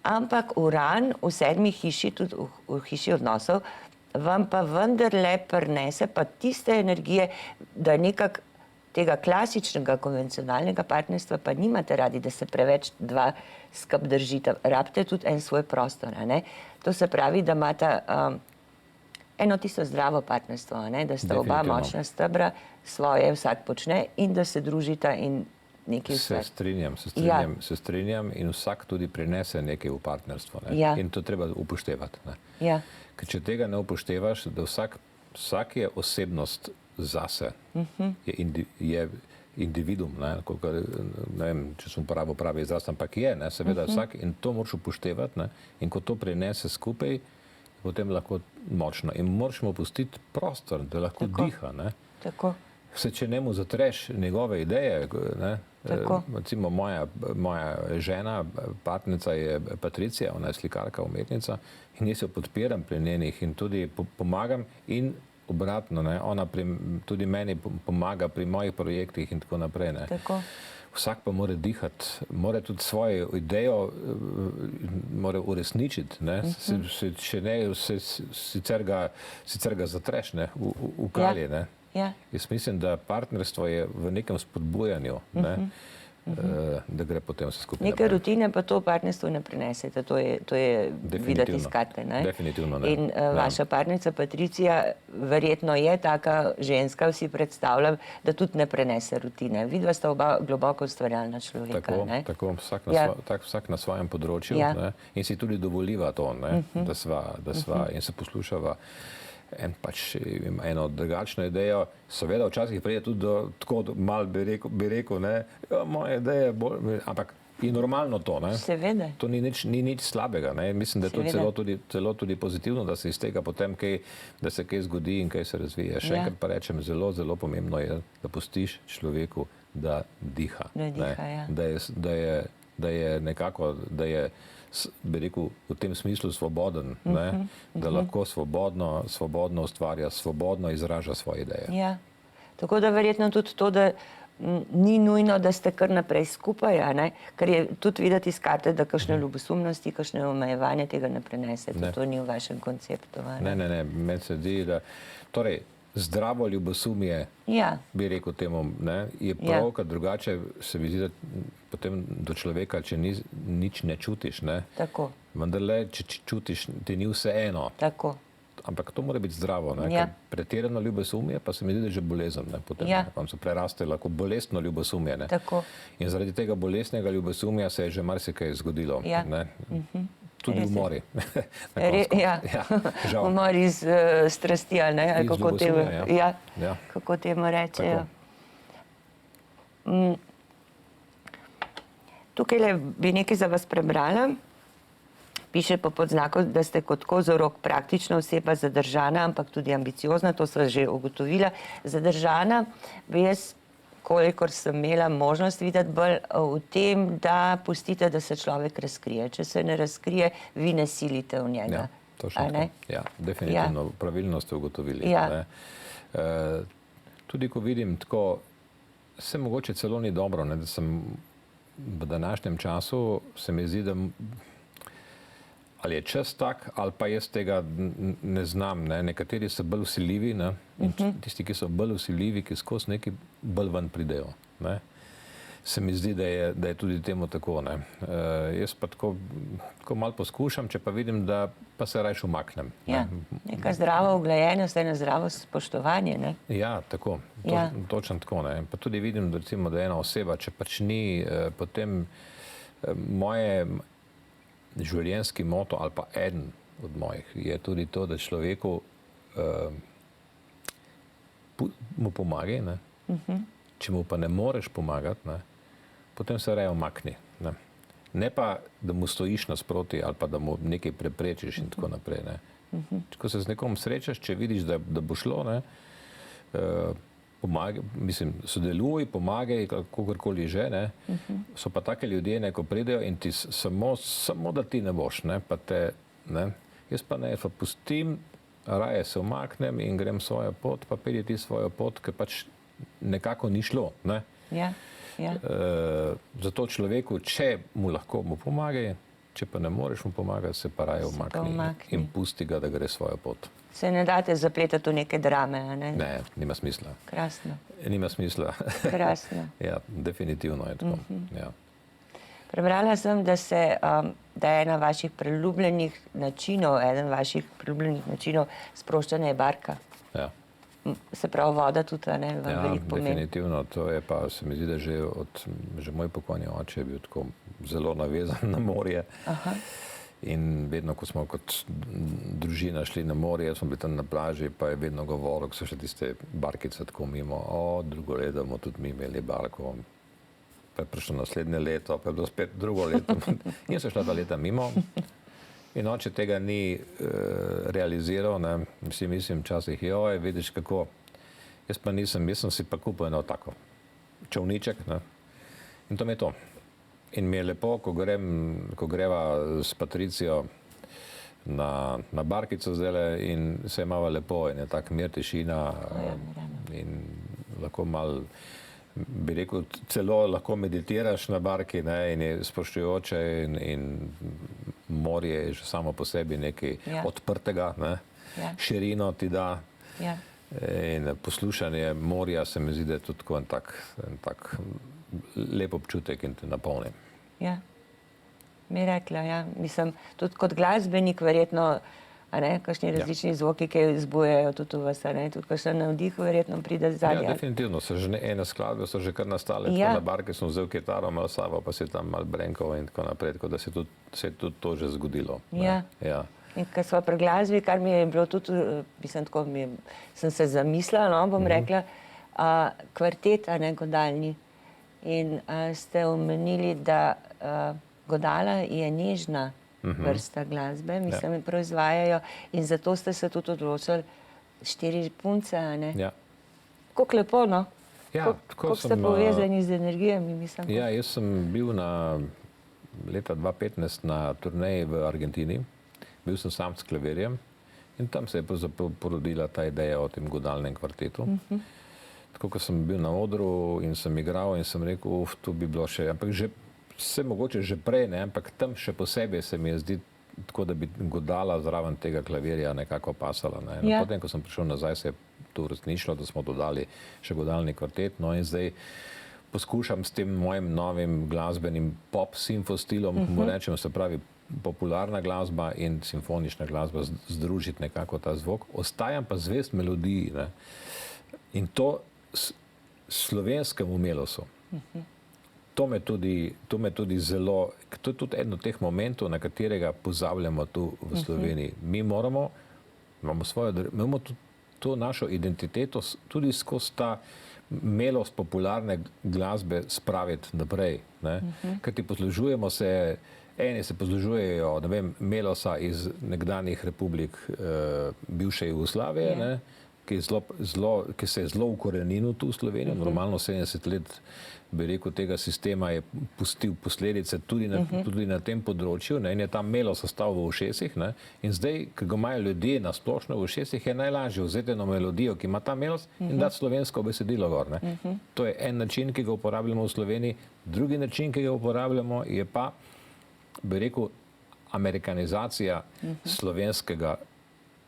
Ampak Uran v 7. hiši, tudi v hiši odnosov, vam pa vendarle prinese pa tiste energije, da nekako tega klasičnega, konvencionalnega partnerstva pa nimate radi, da se preveč dva skupaj držita. Rabite tudi en svoj prostor, a ne? To se pravi, da imate eno tisto zdravo partnerstvo, a ne? Da sta oba močna stebra, svoje vsak počne in da se družita in nekaj ustvarjata. Se strinjam in vsak tudi prinese nekaj v partnerstvo, ne? Ja. In to treba upoštevati, ne? Ja. Ker če tega ne upoštevaš, da vsak je osebnost zase, je individuum, ne? Ne vem, če sem uporabil pravi izraz, ampak je, ne? Seveda vsak in to moraš upoštevati, ne? In ko to prinese skupaj, potem lahko močno. In moraš mu pustiti prostor, da lahko diha, ne? Tako. Se, če njemu zatreš njegove ideje, ne? Recimo moja žena, partnica je Patricija, ona je slikarka, umetnica in jaz jo podpiram pri njenih in tudi pomagam in obratno, ne? Ona tudi meni pomaga pri mojih projektih in tako naprej, ne? Tako. Vsak pa mora dihati, mora tudi svojo idejo mora uresničiti, ne? Če ne, sicer ga zatreš, ne? V kalje, ne? Ja. Jaz mislim, da partnerstvo je v nekem spodbujanju, ne? Da gre potem vse skupaj. Neke rutine pa to v partnerstvu ne prinesete, to je videti iz karte, ne? Definitivno ne. In vaša partnerca Patricija verjetno je taka ženska, vsi predstavljam, da tudi ne prenese rutine. Vidva sta oba globoko ustvarjalna človeka, ne? Tako, vsak na svojem področju, ne? In si tudi dovoliva to, ne? Da sva in se poslušava. En pač ima eno drugačno idejo, seveda včasih pride tudi do, tako malo bi rekel, ne, ja, moja ideja je bolj, ampak je normalno to, ne. Seveda. To ni nič slabega, ne, mislim, da je to celo tudi pozitivno, da se iz tega potem da se kaj zgodi in kaj se razvije. Še enkrat pa rečem, zelo pomembno je, da pustiš človeku, da diha. Da diha, ja. Da je nekako, da je, bi rekel, v tem smislu svoboden, ne? Da lahko svobodno ustvarja, svobodno izraža svoje ideje. Ja, tako da verjetno tudi to, da ni nujno, da ste kar naprej skupaj, a ne? Ker je tudi videti iz karte, da kakšne ljubosumnosti, kakšne omejevanje tega ne prenesete. To ni v vašem konceptu, a ne? Ne, meni se zdi, da torej zdravo ljubosumje, bi rekel temu, ne, je prav, ker drugače se mi zdi, da potem do človeka, če nič ne čutiš, ne, vendarle, če čutiš, ti ni vseeno. Tako. Ampak to mora biti zdravo, ne, ker pretirano ljubosumje pa se mi zdi, da je že bolezen, ne, potem vam se preraste lahko bolestno ljubosumje, ne. Tako. In zaradi tega bolestnega ljubosumja se je že marsikaj zgodilo, ne. Tudi umori. Ja, umori iz strasti, ali ne? Iz ljubosumja, ja. Kako temu rečejo. Tukaj bi nekaj za vas prebrala. Piše po podznaku, da ste kot kozorog praktična oseba, zadržana, ampak tudi ambiciozna, to sva že ugotovila. Zadržana bi jaz, kolikor sem imela možnost videti bolj v tem, da pustite, da se človek razkrije. Če se ne razkrije, vi ne silite v njega. Ja, točno tako. Ja, definitivno, pravilno ste ugotovili. Ja. Tudi ko vidim tako, se mogoče celo ni dobro, ne, da sem v današnjem času, se mi zdi, da ali je čas tak, ali pa jaz tega ne znam. Ne. Nekateri so bolj vsiljivi, ne. In tisti, ki so bolj vsiljivi, ki skozi nekaj bolj ven pridejo. Ne. Se mi zdi, da je tudi temu tako. Ne. Jaz pa tako malo poskušam, če pa vidim, da pa se rajš umaknem. Ja, neka zdrava uglajenost, eno zdravo spoštovanje. Ne? Ja, tako. Točno tako. Ne. Pa tudi vidim, da, recimo, da ena oseba, če pač ni, potem moje življenjski moto ali pa eden od mojih je tudi to, da človeku mu pomagaj, ne. Če mu pa ne moreš pomagati, ne, potem se raje umakni. Ne pa, da mu stojiš nasproti ali pa da mu nekaj preprečiš in tako naprej. Ne. Ko se z nekom srečaš, če vidiš, da bo šlo, ne, sodeluj, pomagaj, kakorkoli že, ne. So pa take ljudje, ne, ko pridejo in ti samo da ti ne boš, ne, pa te, ne. Jaz pa ne, pa pustim, raje se umaknem in grem svojo pot, pa pedi ti svojo pot, ker pač nekako ni šlo, ne. Ja. Ja. Zato človeku, če mu lahko mu pomagaj, če pa ne moreš mu pomagati, se pa raje umakni in pusti ga, da gre svojo pot. Se ne date zapletati v neke drame, a ne? Ne, nima smisla. Krasno. Nima smisla. Krasno. Ja, definitivno je tako. Ja. Prebrala sem, da je eden vaših priljubljenih načinov sproščanja je barka. Ja. Se pravi, voda tudi, ne, vam veliko pomeni. Definitivno. To je pa, se mi zdi, da že moj pokojni oče je bil tako zelo navezan na morje. Aha. In vedno, ko smo kot družina šli na morje, smo bili tam na plaži, pa je vedno govoril, ko so še tiste barkice tako mimo, drugo leto bomo tudi mi imeli barko. Pa je prišlo naslednje leto, pa je bilo spet drugo leto. In so šla ta leta mimo. In oče tega ni realiziral, ne. Vsi mislim včasih, joj, vidiš kako, jaz sem si pa kupil eno tako čolniček, ne. In to mi je to. In mi je lepo, ko greva s Patricijo na barkico zdajle in se je malo lepo in je tak mir, tišina in lahko malo, bi rekel, celo lahko meditiraš na barki, ne, in je sproščujoče in morje je že samo po sebi nekaj odprtega, ne. Širino ti da. Ja. In poslušanje morja se mi zdi, da je tudi tako en tak lep občutek in te napolni. Ja, mi rekla, ja. Mislim, tudi kot glasbenik verjetno, a ne, kakšni različni zvoki, ki izbujajo tudi v vas, a ne, tudi kakšen navdih verjetno pride zadnja. Ja, definitivno, ene skladbe so že kar nastale, tako na barki sem vzel kitaro, malo sabo, pa si tam malo brenkal in tako naprej, tako da se je tudi to že zgodilo. Ja. Ja. In ko smo pri glasbi, kar mi je bilo tudi, mislim, tako sem se zamislila, no, bom rekla, kvartet, a ne, godalni. In ste omenili, da godala je nežna vrsta glasbe, mislim, proizvajajo in zato ste se tudi odločili 4 punce, a ne? Ja. Koliko lepo, no? Ja, koliko ste povezani z energijami, mislim. Ja, jaz sem bil leta 2015 na turneji v Argentini. Bil sem sam s klavirjem in tam se je porodila ta ideja o tem godalnem kvartetu. Tako, ko sem bil na odru in sem igral in sem rekel, tu bi bilo še, ampak mogoče že prej, ne, ampak tam še posebej se mi je zdi tako, da bi godala zraven tega klavirja nekako pasala. Ne. Ja. Potem, ko sem prišel nazaj, se je to uresničilo, da smo dodali še godalni kvartet, no in zdaj poskušam s tem mojim novim glasbenim pop-simfo stilom, rečem, se pravi, popularna glasba in simfonična glasba združiti nekako ta zvok. Ostajam pa zvest melodiji, ne. In to slovenskemu melosu. To me tudi zelo, to je tudi eden od teh momentov, na katerega pozabljamo tu v Sloveniji. Mi imamo tudi to našo identiteto tudi skozi ta melos popularne glasbe spraviti naprej, ne. Kajti poslužujemo se, eni se poslužujejo, ne vem, melosa iz nekdanjih republik bivše Jugoslavije, ne, ki se je zelo ukoreninil tu v Sloveniji. Normalno 70 let, bi rekel, tega sistema je pustil posledice tudi na tem področju, ne, in je ta melos ostal v ušesih, ne, in zdaj, ko ga imajo ljudje na splošno v ušesih, je najlažje vzeti eno melodijo, ki ima ta melos in dati slovensko besedilo gor, ne. To je en način, ki ga uporabljamo v Sloveniji. Drugi način, ki ga uporabljamo, je pa, bi rekel, amerikanizacija slovenskega,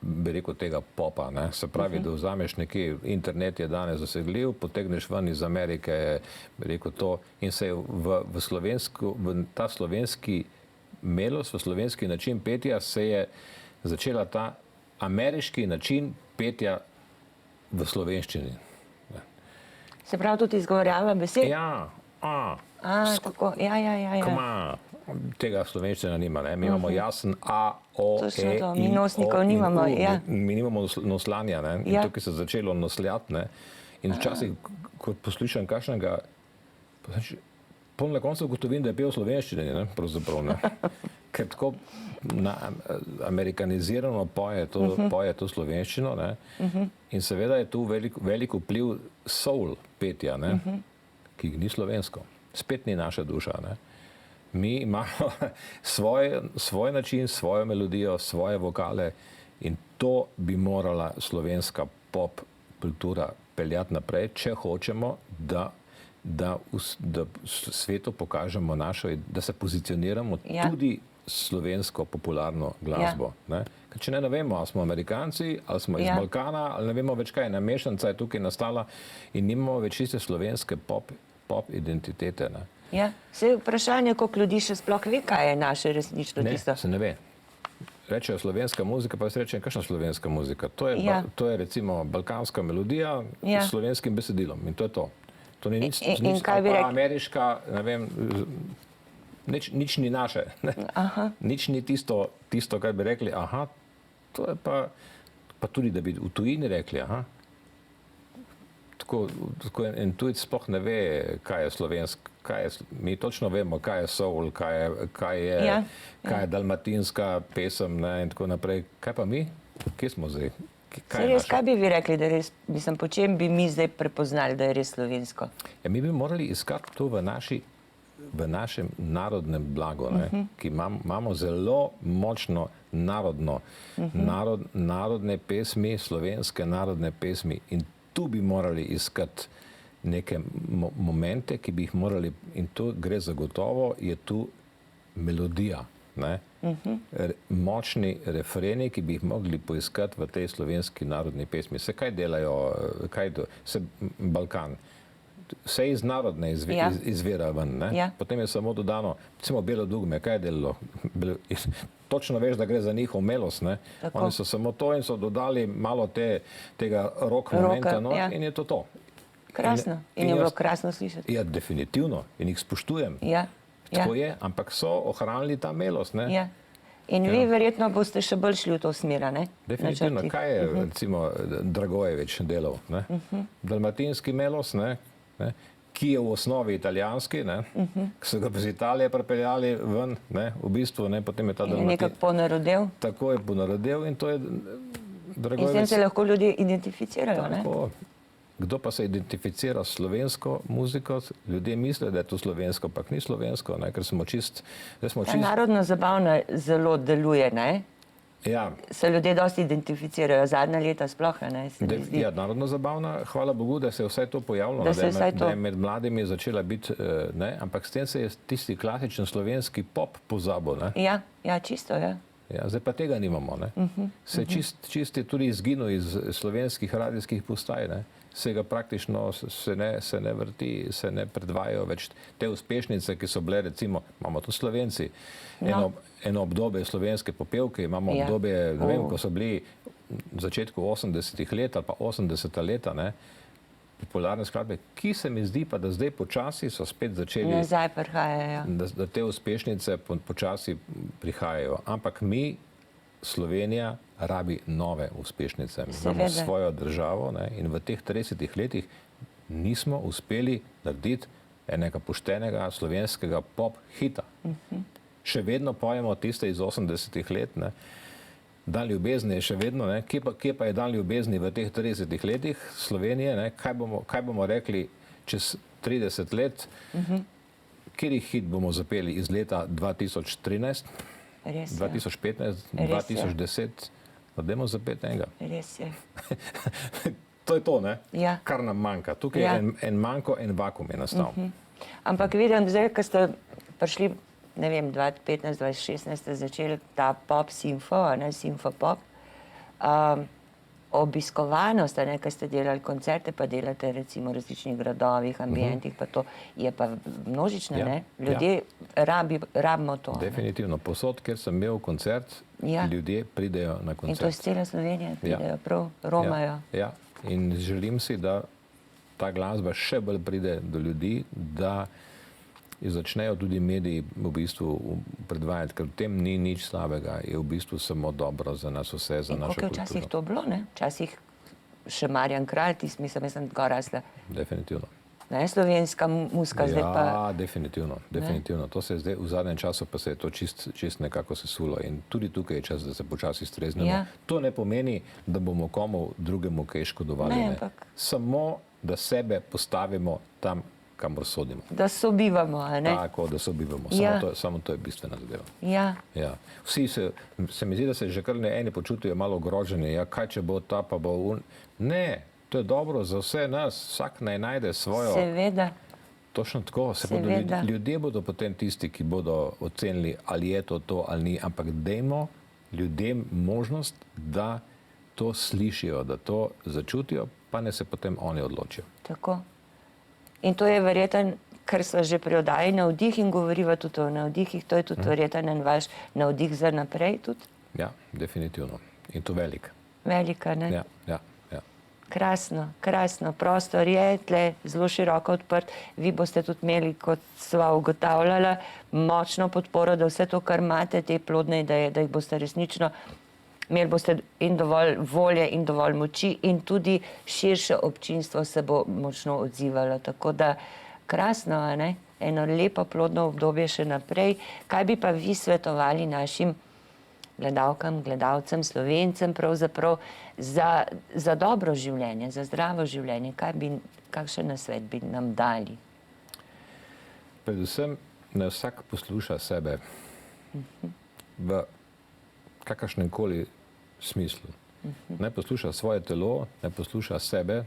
bi rekel, tega popa. Ne? Se pravi, da vzameš nekje, internet je danes dosegljiv, potegneš ven iz Amerike, bi rekel to, in se je v ta slovenski melos, v slovenski način petja se je začela ta ameriški način petja v slovenščini. Se pravi, tudi izgovorjava besed? Ja, tako, ja. koma, tega slovenščina nima, ne? Mi imamo jasen A, O, Točno E, to, I, mi nosnikov O in nimamo, U. ja. Mi nimamo noslanja, ne? In Ja. tukaj se je začelo nosljati, ne? In včasih, ko poslušam kakšnega, pol na koncu ugotovim, da je pel v slovenščini, ne? Pravzaprav, ne? Ker tako amerikanizirano poje to slovenščino, ne? In seveda je tu velik vpliv soul petja, ne? Ki ni slovensko. Spet ni naša duša, ne? Mi imamo svoj način, svojo melodijo, svoje vokale in to bi morala slovenska pop kultura peljati naprej, če hočemo, da svetu pokažemo našo, da se pozicioniramo tudi slovensko popularno glasbo. Ne? Ker če ne vemo, ali smo Amerikanci, ali smo iz Balkana, ali ne vemo več kaj, mešanca je tukaj nastala in nimamo več iste slovenske pop identitete. Ne? Ja, se je vprašanje, koliko ljudi še sploh ve, kaj je naše resnično tisto. Ne, se ne ve. Rečejo slovenska muzika, pa jaz rečem, kakšna slovenska muzika. To je recimo balkanska melodija s slovenskim besedilom in to je to. To ni nič ameriška, ne vem, nič ni naše. Nič ni tisto, kar bi rekli, to je pa tudi, da bi v tujini rekli, tako en tujec sploh ne ve, kaj je slovensk, mi točno vemo, kaj je soul, kaj je dalmatinska pesem, ne, in tako naprej. Kaj pa mi? Kje smo zdaj? Kaj bi vi rekli, da res, mislim, po čem bi mi zdaj prepoznali, da je res slovensko? Ja, mi bi morali iskati to v našem narodnem blagu, ne, ki imamo zelo močno narodne pesmi, slovenske narodne pesmi in tu bi morali iskati neke momente, ki bi jih morali, in to gre zagotovo, je tu melodija, ne? Močni refreni, ki bi jih mogli poiskati v tej slovenski narodni pesmi. Se kaj delajo, Balkan, vse iz narodne izvira ven, ne? Potem je samo dodano, recimo Belo dugme, kaj je delalo? Točno veš, da gre za njihov melos, ne? Oni so samo to in so dodali malo tega rock momenta, no, in je to. Krasno. In je bilo krasno slišati. Ja, definitivno. In jih spoštujem. Tako je, ampak so ohranili ta melos, ne? Ja. In vi verjetno boste še bolj šli v to smer, ne? Definitivno. Kaj je, recimo, Dragojevič delal, ne? Dalmatinski melos, ne? Ki je v osnovi italijanski, ne? Ki so ga iz Italije pripeljali ven, ne? V bistvu, ne? Potem je ta Dalmatin... In je nekako ponarodel. Tako je ponarodel in to je Dragojevič... In s tem se lahko ljudje identificirajo, ne? Tako. Kdo pa se identificira s slovensko muziko, ljudje mislijo, da je to slovensko, pa ni slovensko, ne? Ker smo čist... Ta narodno zabavna zelo deluje, ne? Ja. Se ljudje dosti identificirajo, zadnja leta sploh, ne? Ja, narodno zabavna, hvala Bogu, da se je vse to pojavilo, da je med mladimi začela biti, ne? Ampak s tem se je tisti klasičen slovenski pop pozabil, ne? Ja, čisto, ja. Ja, zdaj pa tega nimamo, ne? Se čist je tudi izginil iz slovenskih radijskih postaj, ne? Se ga praktično se ne vrti, se ne predvajajo več te uspešnice, ki so bile, recimo, imamo tu Slovenci, eno obdobje slovenske popevke, imamo obdobje, ne vem, ko so bili v začetku 80-ih let ali pa 80-ta leta, ne, popularne skladbe, ki se mi zdi pa, da zdaj počasi so spet začeli, nazaj prihajajo. Da te uspešnice počasi prihajajo, ampak mi, Slovenija, rabi nove uspešnice. Imamo svojo državo, ne, in v teh 30 letih nismo uspeli narediti enega poštenega slovenskega pop hita. Še vedno pojemo tiste iz 80-ih let, ne. Dan ljubezni je še vedno, ne. Kje pa je dan ljubezni v teh 30 letih Slovenije, ne. Kaj bomo rekli čez 30 let, kateri hit bomo zapeli iz leta 2013? Res je. 2015, 2010, pa dajmo zapeti enega. Res je. To je to, ne? Ja. Kar nam manjka. Tukaj je en manjko, en vakuum je nastal. Ampak vidim, zdaj, ko ste prišli ne vem, 2015, 2016 ste začeli ta pop simfo, ne, simfo pop. Obiskovanost, ne, ker ste delali koncerte, pa delate recimo v različnih gradovih, ambientih, pa to je pa množična, Ja, ne? Ljudje rabimo to. Definitivno. Posod, kjer sem imel koncert, Ja. ljudje pridejo na In to koncert. iz cele Slovenije pridejo, prav romajo. Ja. In želim si, da ta glasba še bolj pride do ljudi, da jo začnejo tudi mediji v bistvu predvajati, ker v tem ni nič slabega, je v bistvu samo dobro za nas vse, za In našo koliko je včasih kulturo. to bilo, ne? Včasih še Marjan Kralj, mislim, jaz sem tako rasla. Definitivno. Ne, slovenska muzika, zdaj pa... Ja, definitivno, definitivno. To se je zdaj v zadnjem času pa se je to čist nekako sesulo in tudi tukaj je čas, da se počasi streznemo. Ja. To ne pomeni, da bomo komu drugemu kaj škodovali. Ne, Ne. ampak- Samo, da sebe postavimo tam, kamor sodimo. Da sobivamo, a ne? Tako, da sobivamo. Ja. Samo to je bistvena zadeva. Ja, Ja. Vsi se mi zdi, da se že kar eni počutijo malo ogroženi. Ja, kaj če bo ta, pa bo un... Ne, to je dobro za vse nas. Vsak naj najde svojo. seveda. Točno tako. Seveda. Ljudje bodo potem tisti, ki bodo ocenili, ali je to ali ni. Ampak dajmo ljudem možnost, da to slišijo, da to začutijo, pa ne se potem oni odločijo. Tako. In to je verjeten, ker so že pri oddaji Navdih in govoriva tudi o navdihih, to je tudi verjeten en vaš navdih za naprej tudi. Ja, definitivno. In to velik. Velika, ne? Ja, ja, ja. Krasno, krasno. Prostor je tle zelo široko odprt. Vi boste tudi imeli, kot sva ugotavljala, močno podporo, da vse to, kar imate, te plodne ideje, da jih boste resnično imeli boste in dovolj volje in dovolj moči in tudi širše občinstvo se bo močno odzivalo. Tako da krasno, a ne? Eno lepo plodno obdobje še naprej. Kaj bi pa vi svetovali našim gledalkam, gledalcem, Slovencem pravzaprav za dobro življenje, za zdravo življenje? Kakšen nasvet bi nam dali? Predvsem naj vsak posluša sebe v kakršnem koli smislu. Naj posluša svoje telo, naj posluša sebe,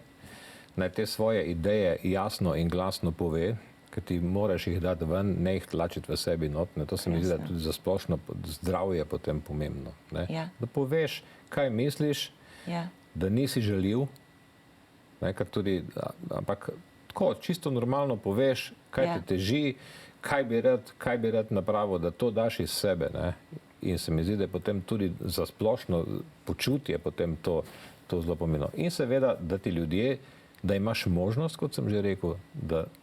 naj te svoje ideje jasno in glasno pove, ker ti moraš jih dati ven, ne jih tlačiti v sebi notne. To se mi zdi, da tudi za splošno zdravje je potem pomembno. Ne? Ja. Da poveš, kaj misliš, Ja, da nisi žaljiv, ne, ker tudi, ampak tako, čisto normalno poveš, kaj Ja. te teži, kaj bi rad napravil, da to daš iz sebe. Ne. In se mi zdi, da je potem tudi za splošno počutje potem to zelo pomembno. In seveda, da ti ljudje, da imaš možnost, kot sem že rekel,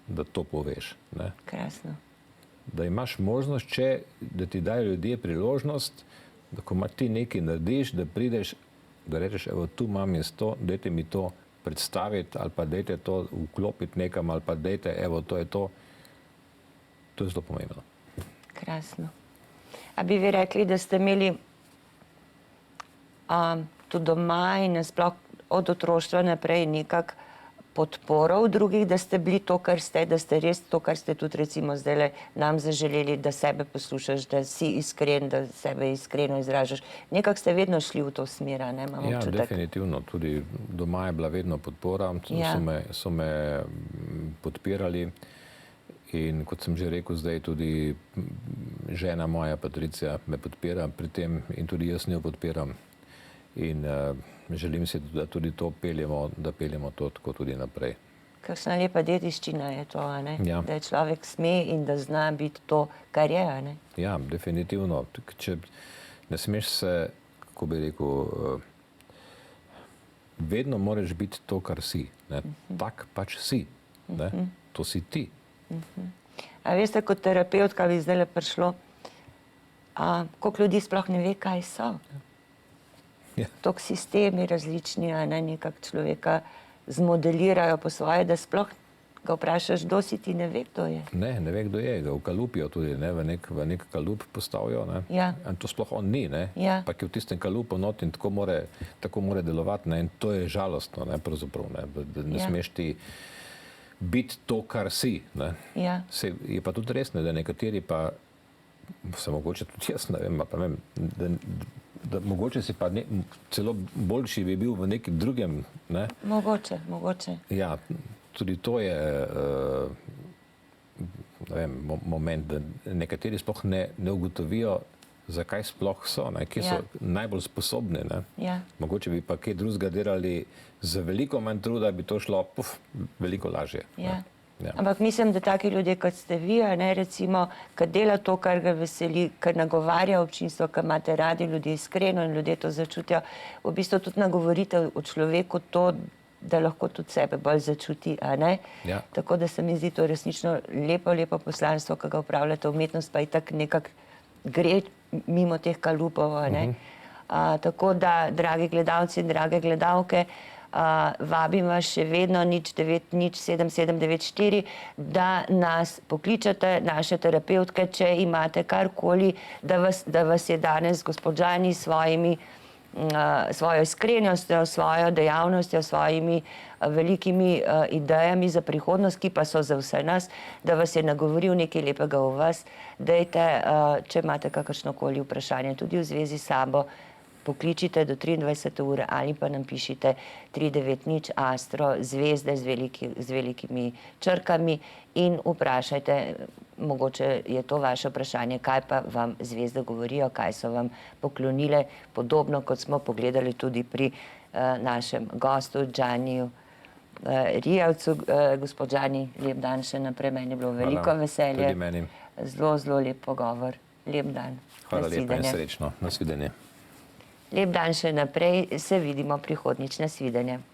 da to poveš. Ne. krasno. Da imaš možnost, da ti dajo ljudje priložnost, da ko ti nekaj narediš, da prideš, da rečeš, evo, tu imam jaz to, dajte mi to predstaviti ali pa dajte to vklopiti nekam ali pa dajte, evo, to je to. To je zelo pomembno. Krasno. A bi vi rekli, da ste imeli tudi doma in nasploh od otroštva naprej nekak podporo v drugih, da ste bili to, kar ste, da ste res to, kar ste tudi recimo zdaj nam zaželeli, da sebe poslušaš, da si iskren, da sebe iskreno izražaš. Nekako ste vedno šli v to smer, ne? Imam Ja, občutek. definitivno. Tudi doma je bila vedno podpora, Ja. so me podpirali. In kot sem že rekel, zdaj tudi žena moja, Patricija, me podpira pri tem in tudi jaz njo podpiram. In želim si, da tudi to peljemo to tako tudi naprej. Kakšna lepa dediščina je to, a ne? Ja. Da je človek sme in da zna biti to, kar je, a ne? Ja, definitivno. Če ne smeš se, kako bi rekel, vedno moraš biti to, kar si. Ne? Tak pač si. Ne? To si ti. A veste, kot terapevtka bi zdaj prišlo, koliko ljudi sploh ne ve, kaj so. Ja. Tok sistemi različni, a ne, nekako človeka zmodelirajo po svoje, da sploh ga vprašaš, kdo si, ti ne ve, kdo je. Ne ve, kdo je, ga ukalupijo tudi, ne? v nek kalup postavijo. Ne? Ja. In to sploh on ni, ne? Ja. Pa je v tistem kalupu not in tako more delovati. Ne? In to je žalostno, ne? Pravzaprav, ne? Da ne Ja. smeš ti biti to, kar si. Ne? Ja. Je pa tudi res, ne, da nekateri pa, se mogoče tudi jaz ne vem, pa ne vem, da mogoče si pa celo boljši bi bil v nekem drugem. Ne? Mogoče. Ja, tudi to je, moment, da nekateri sploh ne ugotovijo, zakaj sploh so, ne, kje so najbolj sposobni. Ne. Ja. Mogoče bi pa kaj drugega delali z veliko manj truda, bi to šlo veliko lažje. Ja. Ja. Ampak mislim, da taki ljudje, kot ste vi, ne, recimo, ki dela to, kar ga veseli, kar nagovarja občinstvo, ki imate radi ljudi iskreno in ljudje to začutijo, v bistvu tudi nagovorite o človeku to, da lahko tudi sebe bolj začuti, a ne? Ja. Tako da se mi zdi to resnično lepo poslanstvo, ki ga upravljate, umetnost pa itak nekako gre mimo teh kalupov, a ne? Tako da, dragi gledalci in drage gledalke, vabim vas še vedno 0907794, da nas pokličete, naše terapevtke, če imate karkoli, da vas je danes gospod Žani svojo iskrenostjo, svojo dejavnostjo, svojimi velikimi idejami za prihodnost, ki pa so za vse nas, da vas je nagovoril nekaj lepega o vas. Dajte, če imate kakršnokoli vprašanje tudi v zvezi s sabo, pokličite do 23. ure ali pa nam pišite 390 Astro, zvezde z velikimi črkami in vprašajte, mogoče je to vaše vprašanje, kaj pa vam zvezde govorijo, kaj so vam poklonile, podobno kot smo pogledali tudi pri našem gostu Džaniju Rijavcu. Gospod Džani, lep dan še naprej, meni je bilo veliko veselje. Tudi meni. Zelo lep pogovor. Lep dan. Hvala lepa in srečno. Nasvidenje. Lep dan še naprej, se vidimo prihodnjič, nasvidenje.